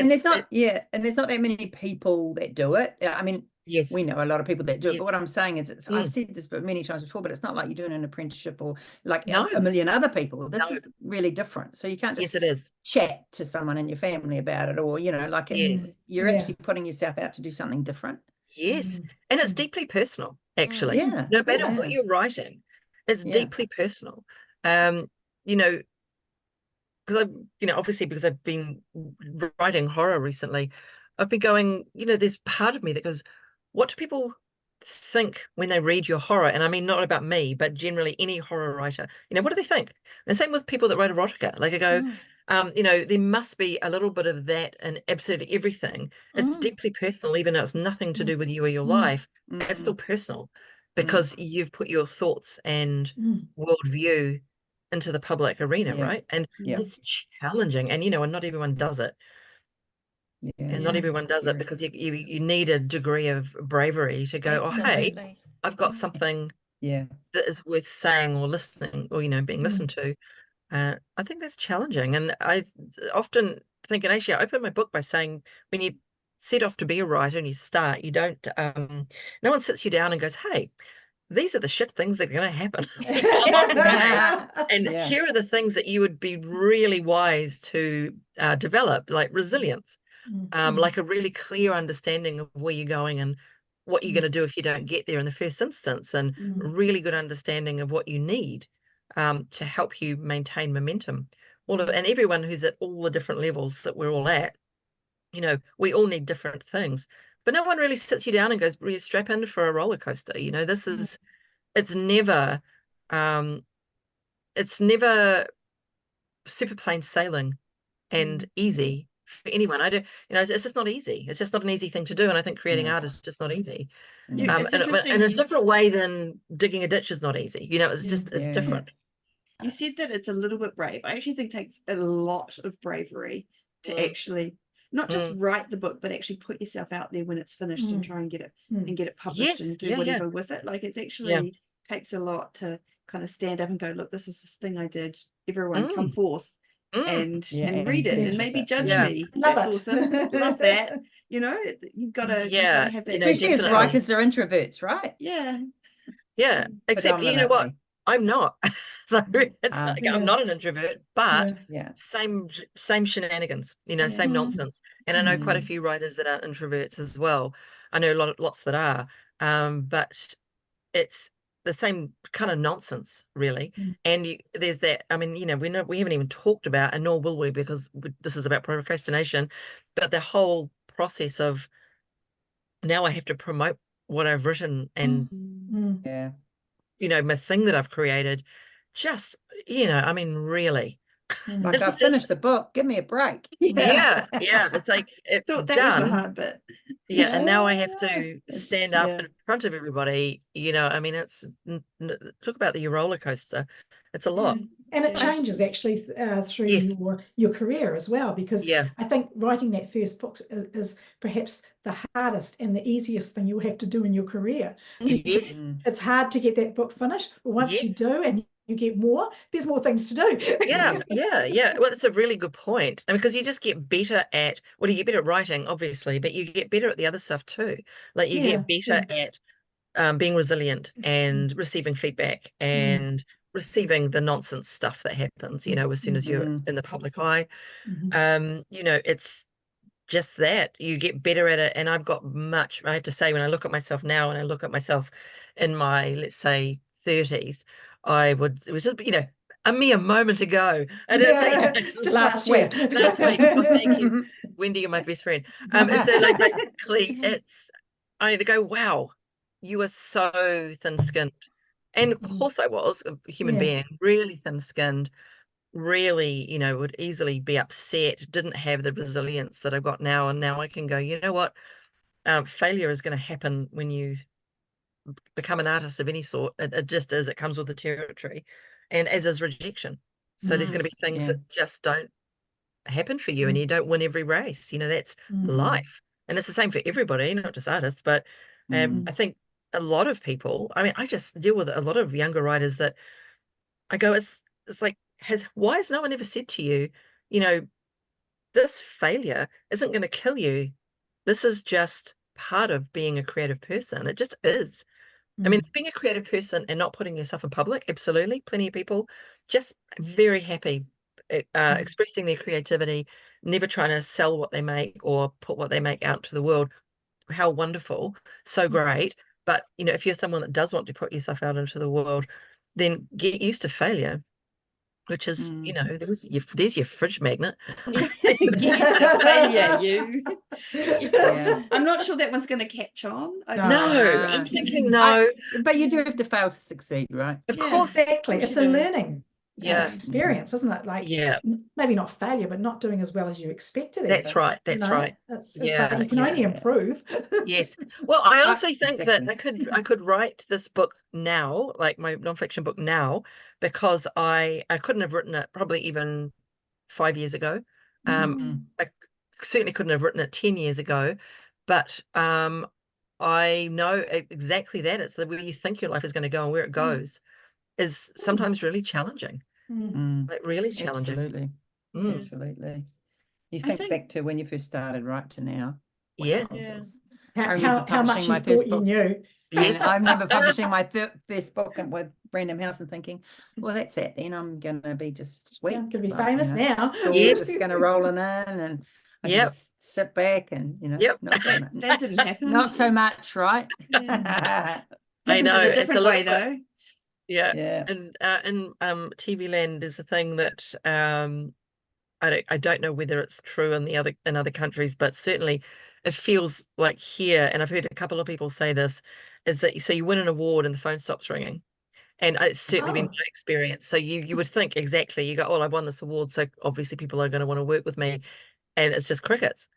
there's not that many people that do it. I mean, yes, we know a lot of people that do it, but what I'm saying is I've said this many times before, but it's not like you're doing an apprenticeship or like a million other people. This is really different. So you can't just chat to someone in your family about it, or like you're actually putting yourself out to do something different. Yes. And it's deeply personal, actually. No matter what you're writing, it's deeply personal. Because obviously because I've been writing horror recently, I've been going, there's part of me that goes, what do people think when they read your horror? And I mean, not about me, but generally any horror writer, what do they think? And same with people that write erotica. Like I go, there must be a little bit of that in absolutely everything. It's deeply personal, even though it's nothing to do with you or your life. It's still personal because you've put your thoughts and worldview into the public arena, right? And it's challenging, and and not everyone does it. And not everyone does it because you need a degree of bravery to go, oh, hey, I've got something that is worth saying or listening or, being listened to. I think that's challenging. And I often think, and actually I open my book by saying, when you set off to be a writer and you start, you don't, no one sits you down and goes, hey, these are the shit things that are going to happen along the way. And here are the things that you would be really wise to develop, like resilience. Like a really clear understanding of where you're going and what you're going to do if you don't get there in the first instance, and a really good understanding of what you need to help you maintain momentum. And everyone who's at all the different levels that we're all at, we all need different things, but no one really sits you down and goes, well, you strap in for a roller coaster. This is, it's never super plain sailing and easy for anyone. I don't, it's just not easy. It's just not an easy thing to do. And I think creating art is just not easy. In a different way than digging a ditch is not easy. It's different. You said that it's a little bit brave. I actually think it takes a lot of bravery to actually, not just write the book, but actually put yourself out there when it's finished and try and get it published and do whatever with it. Like it's actually takes a lot to kind of stand up and go, look, this is this thing I did. Everyone come forth and read it and maybe judge me. That's awesome. Love that. You know, you've got to have that. Especially as writers are introverts, right? Yeah. Except, you know what? I'm not. So it's like I'm not an introvert, but same shenanigans, you know, same nonsense. And I know quite a few writers that are introverts as well. I know lots that are, but it's the same kind of nonsense, really. And there's that. I mean, you know, we haven't even talked about, and nor will we, because this is about procrastination. But the whole process of now I have to promote what I've written and you know, my thing that I've created. Just, you know, I mean, really. Like I've finished the book. Give me a break. Yeah. It's like it's thought that done. was the hard bit. And now I have to stand up in front of everybody. You know, I mean, it's talk about the roller coaster. It's a lot. And it changes actually through your career as well, because I think writing that first book is perhaps the hardest and the easiest thing you'll have to do in your career. It's hard to get that book finished, but once you do and you get more, there's more things to do. Well, that's a really good point. I mean, because you just get better at, well, you get better at writing, obviously, but you get better at the other stuff too. Like you get better at being resilient and receiving feedback and receiving the nonsense stuff that happens, you know, as soon as you're in the public eye. You know, it's just that you get better at it. And I've got much, I have to say, when I look at myself now and I look at myself in my, let's say, 30s, it was just, you know, a mere moment ago. I don't think just last week. Last week. Well, thank you. Wendy, you're my best friend. So like basically I go, wow, you are so thin-skinned. And of course I was a human being, really thin-skinned, really, you know, would easily be upset, didn't have the resilience that I've got now. And now I can go, you know what? Failure is going to happen when you become an artist of any sort. It just is. It comes with the territory, and as is rejection. So there's going to be things that just don't happen for you, and you don't win every race. You know, that's life, and it's the same for everybody, not just artists. But I think a lot of people. I mean, I just deal with a lot of younger writers that I go, it's like, why has no one ever said to you, you know, this failure isn't going to kill you. This is just part of being a creative person. It just is. I mean, being a creative person and not putting yourself in public, absolutely. Plenty of people just very happy expressing their creativity, never trying to sell what they make or put what they make out to the world. How wonderful, so great. But, you know, if you're someone that does want to put yourself out into the world, then get used to failure, which is, you know, there's your fridge magnet. I'm not sure that one's going to catch on. No, I'm thinking no. But you do have to fail to succeed, right? Of course. Exactly. It's a learning experience, isn't it? Like, maybe not failure, but not doing as well as you expected. That's right. That's right. It's like you can only improve. Yes. Well, I honestly think that I could write this book now, like my nonfiction book now, because I couldn't have written it probably even 5 years ago. I certainly couldn't have written it 10 years ago, but I know exactly that. It's where you think your life is going to go and where it goes is sometimes really challenging. Like really challenging. Absolutely. Absolutely. You think back to when you first started, right, to now. How much you thought you knew. Yes. I remember publishing my first book with Random House and thinking, well, that's it then. I'm going to be just sweet. I'm going to be famous now. So we're just going to roll in and I can just sit back and, you know, not so much. That didn't happen. Not so much, right? I know. In a different way, though. And in TV land is a thing that I don't know whether it's true in other countries, but certainly it feels like here, and I've heard a couple of people say this, is that you win an award and the phone stops ringing. And it's certainly been my experience. So you would think exactly, you go, oh, I won this award, so obviously people are going to want to work with me. And it's just crickets.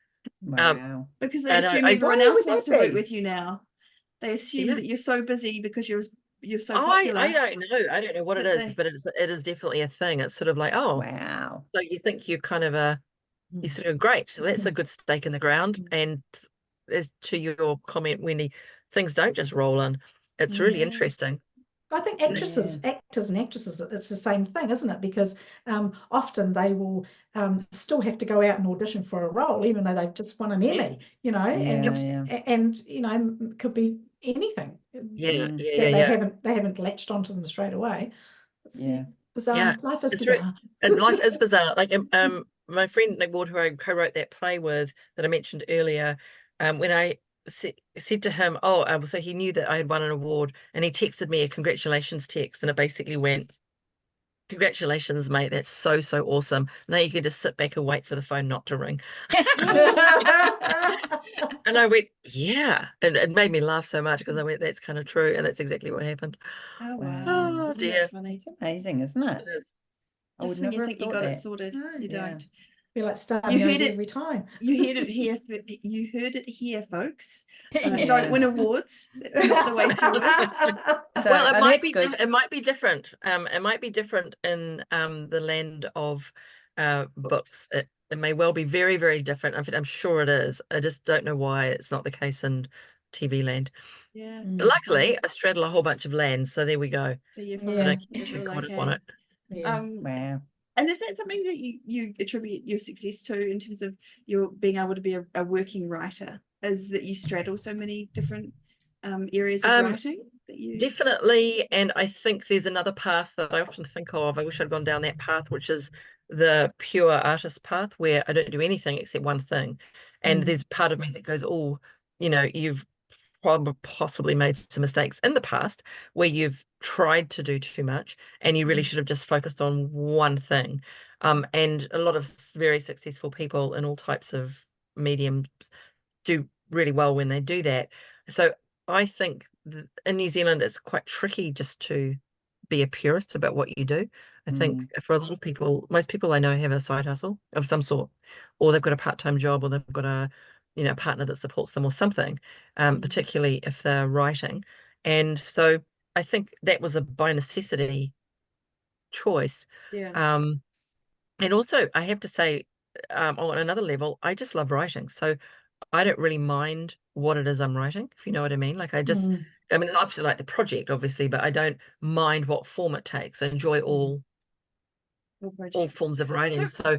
Wow. Because they assume everyone else wants to work with you now. They assume that you're so busy because you're so popular. I don't know what it is, but it is definitely a thing. It's sort of like, oh, wow. So you think you're kind of a you sort of go, great, so that's a good stake in the ground. And as to your comment, Wendy, things don't just roll in. It's really interesting. I think actors and actresses, it's the same thing, isn't it? Because often they will still have to go out and audition for a role, even though they've just won an Emmy, you know, and you know, could be anything. They haven't latched onto them straight away. It's bizarre. Life is bizarre. And life is bizarre. Like my friend Nick Ward, who I co-wrote that play with that I mentioned earlier, when I said to him, so he knew that I had won an award, and he texted me a congratulations text, and it basically went, "Congratulations, mate, that's so awesome. Now you can just sit back and wait for the phone not to ring." And I went, yeah, and it made me laugh so much because I went, that's kind of true, and that's exactly what happened. Oh wow! Oh Isn't dear, that funny? It's amazing, isn't it? It is. Just when you think you got it sorted, you don't. Feel like starting over every time. You heard it here. You heard it here, folks. Don't win awards. That's not the way forward. Well, it might be. It might be different. It might be different in the land of books. It may well be very, very different. I'm sure it is. I just don't know why it's not the case in TV land. Yeah. Luckily, I straddle a whole bunch of lands, so there we go. So you're I don't get too caught up on it. Wow. And is that something that you attribute your success to in terms of your being able to be a working writer? Is that you straddle so many different areas of writing? Definitely, and I think there's another path that I often think of. I wish I'd gone down that path, which is the pure artist path, where I don't do anything except one thing. And there's part of me that goes, oh, you know, you've possibly made some mistakes in the past where you've tried to do too much, and you really should have just focused on one thing. And a lot of very successful people in all types of mediums do really well when they do that. So I think in New Zealand, it's quite tricky just to be a purist about what you do. I think for a lot of people, most people I know have a side hustle of some sort, or they've got a part-time job, or they've got a partner that supports them or something, particularly if they're writing. And so I think that was a by necessity choice. And also I have to say, on another level, I just love writing. So I don't really mind what it is I'm writing, if you know what I mean. Like I mean, it's obviously like the project, obviously, but I don't mind what form it takes. I enjoy all forms of writing. So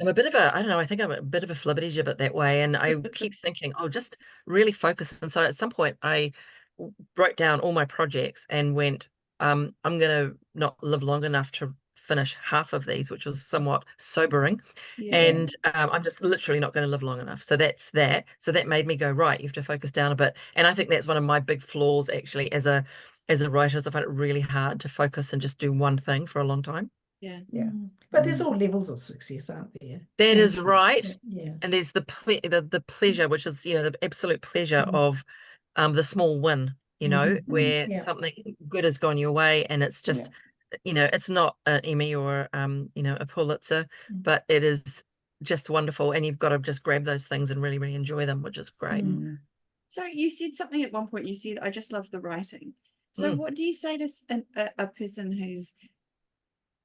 I'm a bit of I don't know, I think I'm a bit of a flibbity gibbet that way. And I keep thinking, just really focus. And so at some point I wrote down all my projects and went, I'm going to not live long enough to finish half of these, which was somewhat sobering. And I'm just literally not going to live long enough. So that's that. So that made me go, right, you have to focus down a bit. And I think that's one of my big flaws actually as a writer, is I find it really hard to focus and just do one thing for a long time. But there's all levels of success, aren't there? That is right. And there's the pleasure, which is, the absolute pleasure of the small win, where something good has gone your way, and it's just it's not an Emmy or a Pulitzer, but it is just wonderful, and you've got to just grab those things and really, really enjoy them, which is great. So you said something at one point, you said, I just love the writing. So what do you say to a person who's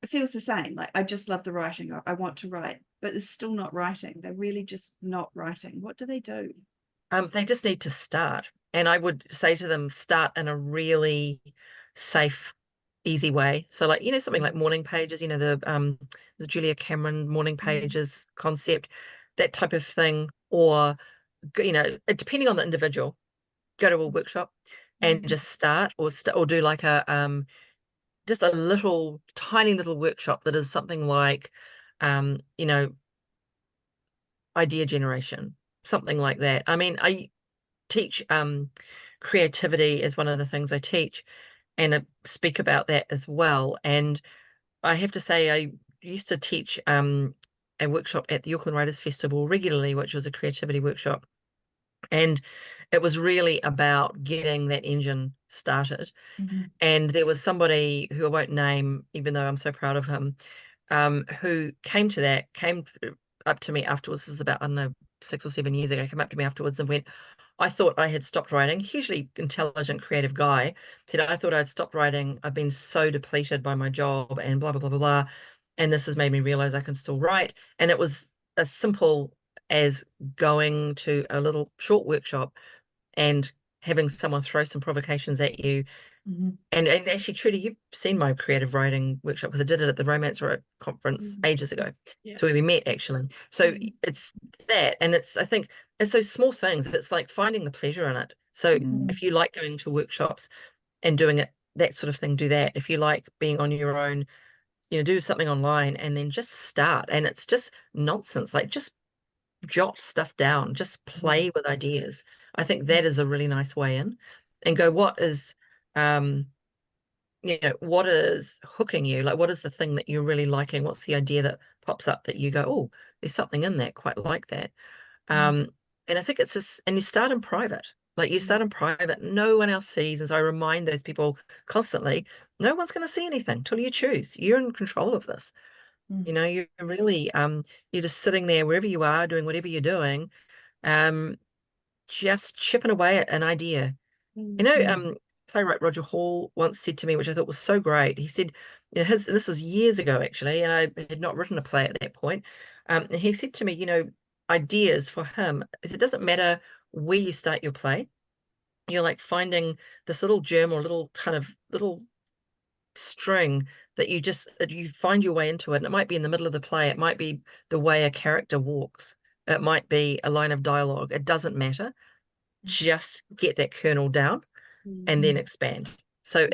feels the same, like, I just love the writing, I want to write, but it's still not writing, they're really just not writing? What do? They just need to start, and I would say to them, start in a really safe, easy way. So like, something like morning pages, the Julia Cameron morning pages concept, that type of thing. Or depending on the individual, go to a workshop and just start, or do like a just a little tiny little workshop that is something like idea generation, something like that. I mean, I teach creativity is one of the things I teach, and I speak about that as well. And I have to say, I used to teach a workshop at the Auckland Writers Festival regularly, which was a creativity workshop. And it was really about getting that engine started. And there was somebody who I won't name, even though I'm so proud of him, who came up to me afterwards. This is about, I don't know, 6 or 7 years ago. Came up to me afterwards and went, I thought I had stopped writing. Hugely intelligent, creative guy. Said, I thought I'd stopped writing. I've been so depleted by my job and blah, blah, blah, blah, blah. And this has made me realize I can still write. And it was as simple as going to a little short workshop and having someone throw some provocations at you. And actually, Trudy, you've seen my creative writing workshop because I did it at the Romance Write conference ages ago. So where we met, actually. So it's that, and I think it's those small things. It's like finding the pleasure in it. So if you like going to workshops and doing it, that sort of thing, do that. If you like being on your own, do something online and then just start. And it's just nonsense. Like, just jot stuff down, just play with ideas. I think that is a really nice way in, and go, what is what is hooking you? Like, what is the thing that you're really liking? What's the idea that pops up that you go, oh, there's something in that, quite like that. And I think it's just, and you start in private. Like, you start in private, no one else sees. As I remind those people constantly, no one's going to see anything till you choose. You're in control of this. You're really you're just sitting there wherever you are, doing whatever you're doing, just chipping away at an idea. Playwright Roger Hall once said to me, which I thought was so great. He said, this was years ago actually, and I had not written a play at that point. And he said to me, ideas for him is, it doesn't matter where you start your play. You're like finding this little germ or little string that you find your way into it. And it might be in the middle of the play. It might be the way a character walks. It might be a line of dialogue. It doesn't matter. Just get that kernel down and then expand. So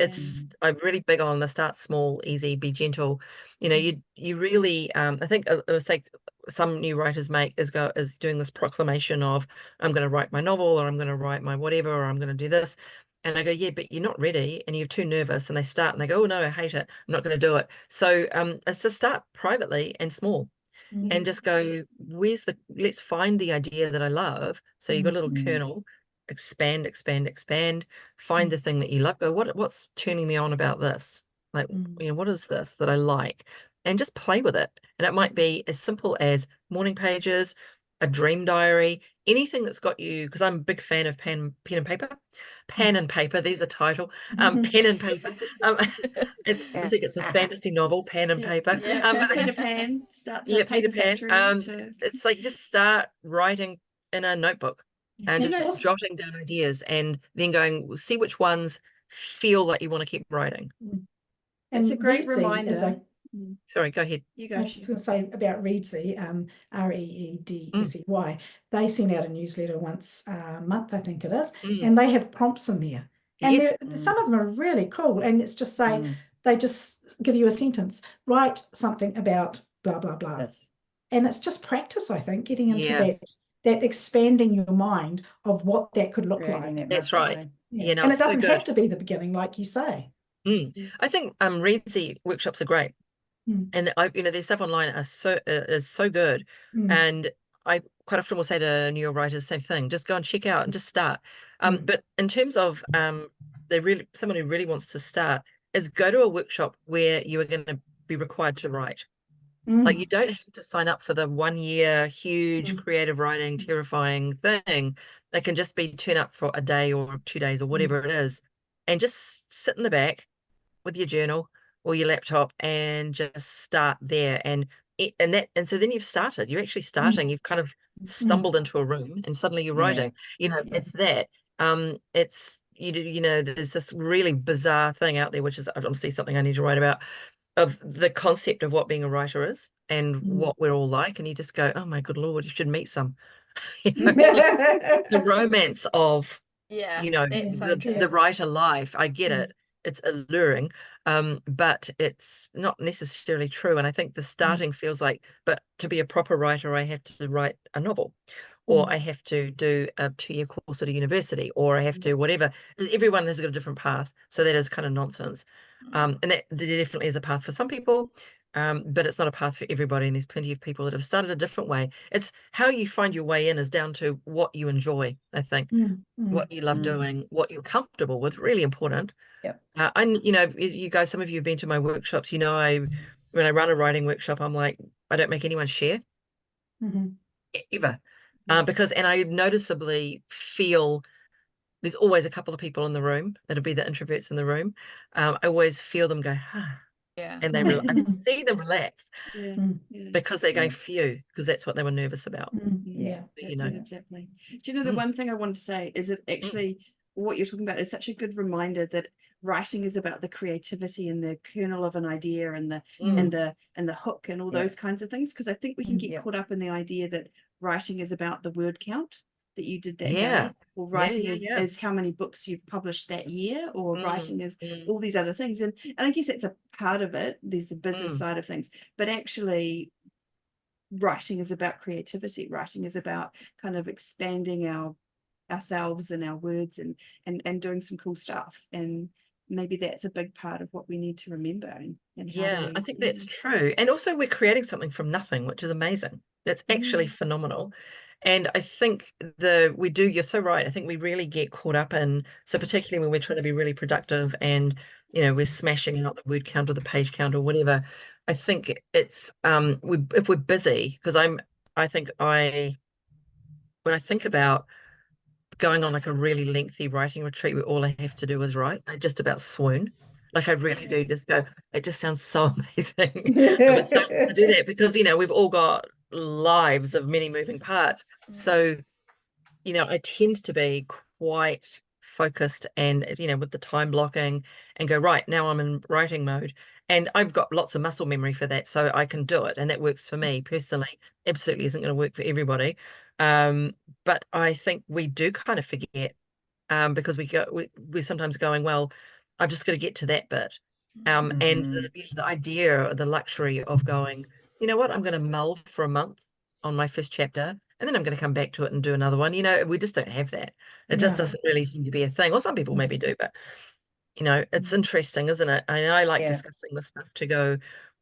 I'm really big on the start small, easy, be gentle. You really, I think a mistake some new writers make is doing this proclamation of, I'm going to write my novel, or I'm going to write my whatever, or I'm going to do this. And I go, yeah, but you're not ready and you're too nervous. And they start and they go, oh no, I hate it. I'm not going to do it. So it's just start privately and small. And just go, let's find the idea that I love. So you've got a little kernel, expand, find the thing that you love. Go, what's turning me on about this? Like, what is this that I like? And just play with it. And it might be as simple as morning pages, a dream diary, anything that's got you, because I'm a big fan of pen and paper. Pen and paper, there's a title. Pen and paper. I think it's a fantasy novel, pen and paper. Peter Pan starts Peter Pan. It's like, just start writing in a notebook and just jotting down ideas, and then going, see which ones feel like you want to keep writing. And it's a great reminder. Sorry, go ahead. You go. I was just going to say about Reedsy, Reedsey. They send out a newsletter once a month, I think it is, and they have prompts in there. And some of them are really cool. And it's just saying, they just give you a sentence, write something about blah, blah, blah. Yes. And it's just practice, I think, getting into that expanding your mind of what that could look like. That's right. And it doesn't have to be the beginning, like you say. I think Reedsy workshops are great. And their stuff online is so good. And I quite often will say to new writers the same thing: just go and check out and just start. But in terms of someone who really wants to start, is go to a workshop where you are going to be required to write. Like, you don't have to sign up for the 1 year huge creative writing terrifying thing. They can just be turn up for a day or 2 days or whatever it is, and just sit in the back with your journal or your laptop and just start there. And so then you've started. You're actually starting. You've kind of stumbled into a room and suddenly you're writing. It's that. It's there's this really bizarre thing out there, which is obviously something I need to write about, of the concept of what being a writer is and what we're all like. And you just go, oh my good Lord, you should meet some. The romance of the writer life. I get it. It's alluring, but it's not necessarily true. And I think the starting feels like, but to be a proper writer, I have to write a novel, or I have to do a 2-year course at a university, or I have to whatever. Everyone has got a different path. So that is kind of nonsense. And that there definitely is a path for some people, but it's not a path for everybody. And there's plenty of people that have started a different way. It's how you find your way in is down to what you enjoy, I think. What you love doing, what you're comfortable with, really important. You guys, some of you have been to my workshops, when I run a writing workshop, I'm like, I don't make anyone share ever, because I noticeably feel there's always a couple of people in the room. That'll be the introverts in the room. I always feel them go, And I can see them relax because they're going, phew, because that's what they were nervous about. Yeah, that's it, exactly. Do you know, the one thing I wanted to say is that actually what you're talking about is such a good reminder that writing is about the creativity and the kernel of an idea and the and the hook and all those kinds of things, because I think we can get caught up in the idea that writing is about the word count that you did that day, or writing is how many books you've published that year, or writing is all these other things, and I guess that's a part of it. There's the business side of things, but actually writing is about creativity. Writing is about kind of expanding ourselves and our words and doing some cool stuff, and maybe that's a big part of what we need to remember. And I think that's true. And also we're creating something from nothing, which is amazing. That's actually phenomenal. And I think you're so right. I think we really get caught up in, so particularly when we're trying to be really productive and, we're smashing out the word count or the page count or whatever. I think it's, if we're busy, because when I think about going on like a really lengthy writing retreat where all I have to do is write, I just about swoon. Like I really do just go, it just sounds so amazing. If it's starting to do that, because we've all got lives of many moving parts. So, I tend to be quite focused and, with the time blocking and go, right, now I'm in writing mode. And I've got lots of muscle memory for that, so I can do it. And that works for me personally. Absolutely isn't going to work for everybody. But I think we do kind of forget, because we're sometimes going, well, I've just got to get to that bit. And the idea, the luxury of going, you know what, I'm going to mull for a month on my first chapter, and then I'm going to come back to it and do another one. We just don't have that. It just doesn't really seem to be a thing. Or some people maybe do, but it's interesting, isn't it? I like discussing this stuff to go,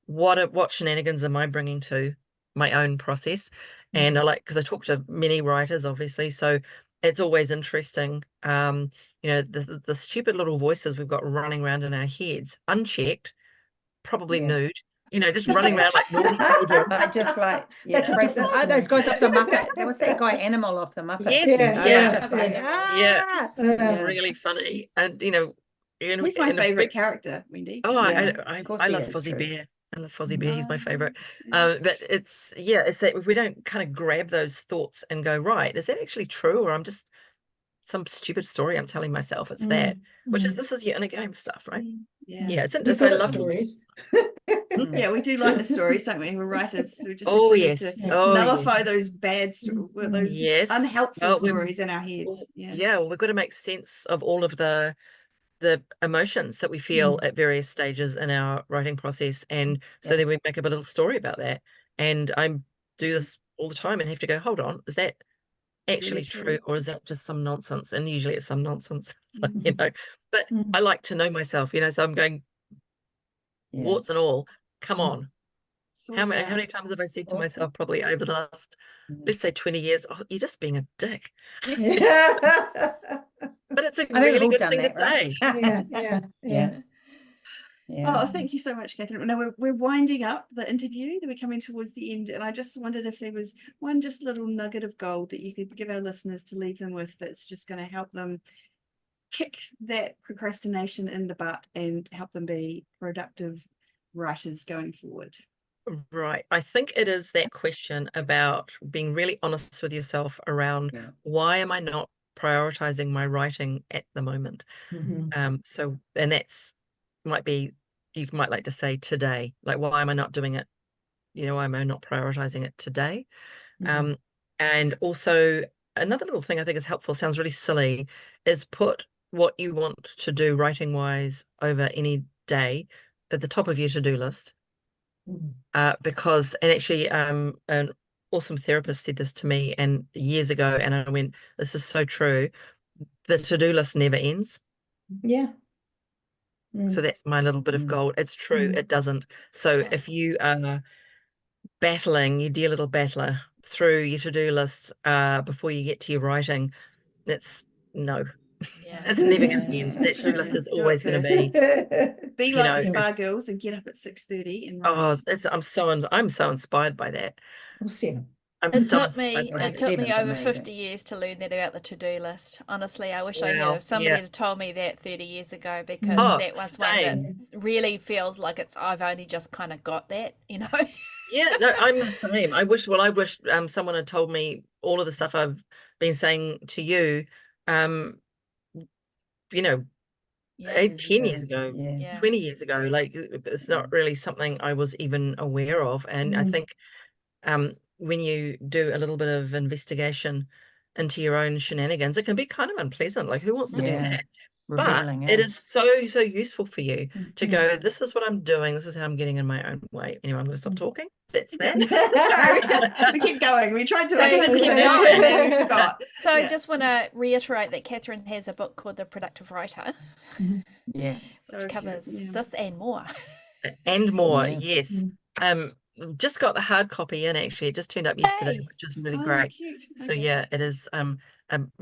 what shenanigans am I bringing to my own process? And because I talk to many writers, obviously, so it's always interesting. The stupid little voices we've got running around in our heads, unchecked, probably nude, just running around like naughty children. I just like, That's a different story. those guys off the Muppet. There was that guy Animal off the Muppet. Really funny. And he's my favorite character, Wendy. I love Fozzie Bear. I love Fozzie Bear. He's my favorite. But it's that if we don't kind of grab those thoughts and go, right, is that actually true, or I'm just some stupid story I'm telling myself? It's that, which is, this is your inner game stuff, right? It's I love stories. We do like the stories, don't we? We're writers. We just need to nullify those bad those unhelpful stories in our heads. Well, we've got to make sense of all of the emotions that we feel at various stages in our writing process, and so then we make up a little story about that. And I do this all the time and have to go, hold on, is that actually really true, or is that just some nonsense? And usually it's some nonsense. But I like to know myself, so I'm going, warts and all, come on. How many times have I said to myself, probably over the last, let's say 20 years, oh, you're just being a dick. But it's a really good thing to say. Oh, thank you so much, Kathryn. Now we're winding up the interview. We're coming towards the end, and I just wondered if there was one just little nugget of gold that you could give our listeners to leave them with, that's just going to help them kick that procrastination in the butt and help them be productive writers going forward. Right. I think it is that question about being really honest with yourself around why am I not prioritizing my writing at the moment? So, and that's might be, you might like to say today, like, why am I not doing it? Why am I not prioritizing it today? And also another little thing I think is helpful, sounds really silly, is put what you want to do writing wise over any day at the top of your to-do list. Because, and actually, an awesome therapist said this to me and years ago, and I went, this is so true. The to-do list never ends. So that's my little bit of gold. It's true, it doesn't. So if you are battling, you dear little battler, through your to-do list before you get to your writing, it's no. It's never going to end. That to-do list is always going to be like the Spa Girls and get up at 6:30 and write. I'm so inspired by that. Or 7. It took me over 50 years to learn that about the to-do list. Honestly, I wish I had. If somebody had told me that 30 years ago, because that was one that really feels like I've only just kind of got that, Yeah, no, I'm the same. I wish someone had told me all of the stuff I've been saying to you, 10 years ago, 20 years ago. Like, it's not really something I was even aware of. And I think when you do a little bit of investigation into your own shenanigans, it can be kind of unpleasant. Like, who wants to do that? Revealing, but it is so useful for you to go, this is what I'm doing, this is how I'm getting in my own way. Anyway, I'm going to stop talking. That's that. Sorry, we keep going. We tried to keep going, and then we forgot. So I just want to reiterate that Kathryn has a book called The Productive Writer, which covers this and more. And more, yes. Just got the hard copy in, actually. It just turned up yesterday, which is really great. Cute. So yeah, it is a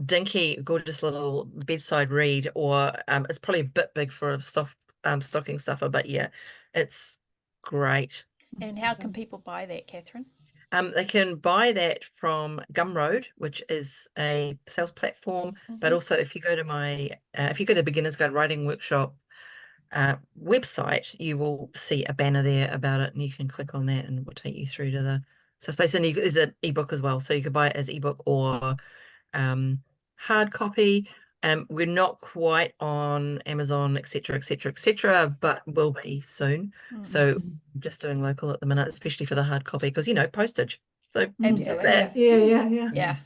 dinky, gorgeous little bedside read, or it's probably a bit big for a stocking stuffer, but yeah, it's great. And how can people buy that, Kathryn? They can buy that from Gumroad, which is a sales platform, but also if you go to Beginner's Guide Writing Workshop website, you will see a banner there about it, and you can click on that and it will take you through to the space. And there's an ebook as well, so you could buy it as ebook or hard copy. We're not quite on Amazon, etc., but will be soon. So I'm just doing local at the minute, especially for the hard copy, because postage. So absolutely. Yeah,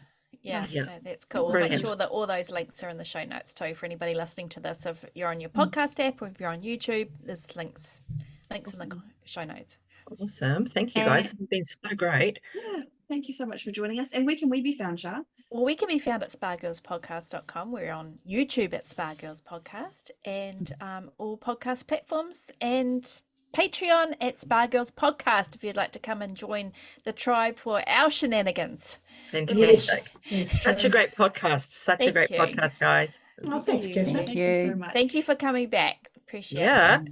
Nice. so that's cool. We'll make sure that all those links are in the show notes too for anybody listening to this. If you're on your podcast app or if you're on YouTube, there's links in the show notes. Awesome. Thank you, guys. It's been so great. Yeah, thank you so much for joining us. And where can we be found, Shah? Well, we can be found at spargirlspodcast.com. We're on YouTube at Spargirls Podcast and all podcast platforms, and Patreon at Spargirls Podcast if you'd like to come and join the tribe for our shenanigans. Fantastic. Such a great podcast. Such a great podcast, guys. Thanks, Kathryn. Thank you so much. Thank you for coming back. Appreciate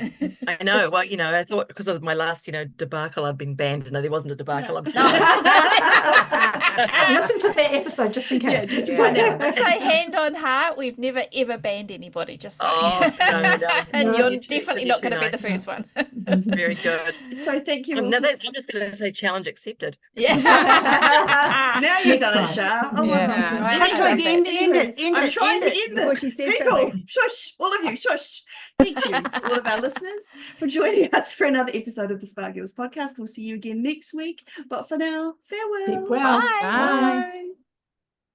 it. I know. Well, I thought because of my last, debacle, I've been banned. No, there wasn't a debacle. I'm sorry. Listen to that episode just in case. Just to find out. So, hand on heart, we've never ever banned anybody. Just saying. No. And you're definitely not going to be the first one. Very good. So thank you. I'm just going to say challenge accepted. Yeah. Now you've done it, Shah. Oh my God. End it. I'm trying to end it. She said People, shush, all of you, shush. Thank you, all of our listeners, for joining us for another episode of the Spargirls Podcast. We'll see you again next week. But for now, farewell. Keep well. Bye. Bye.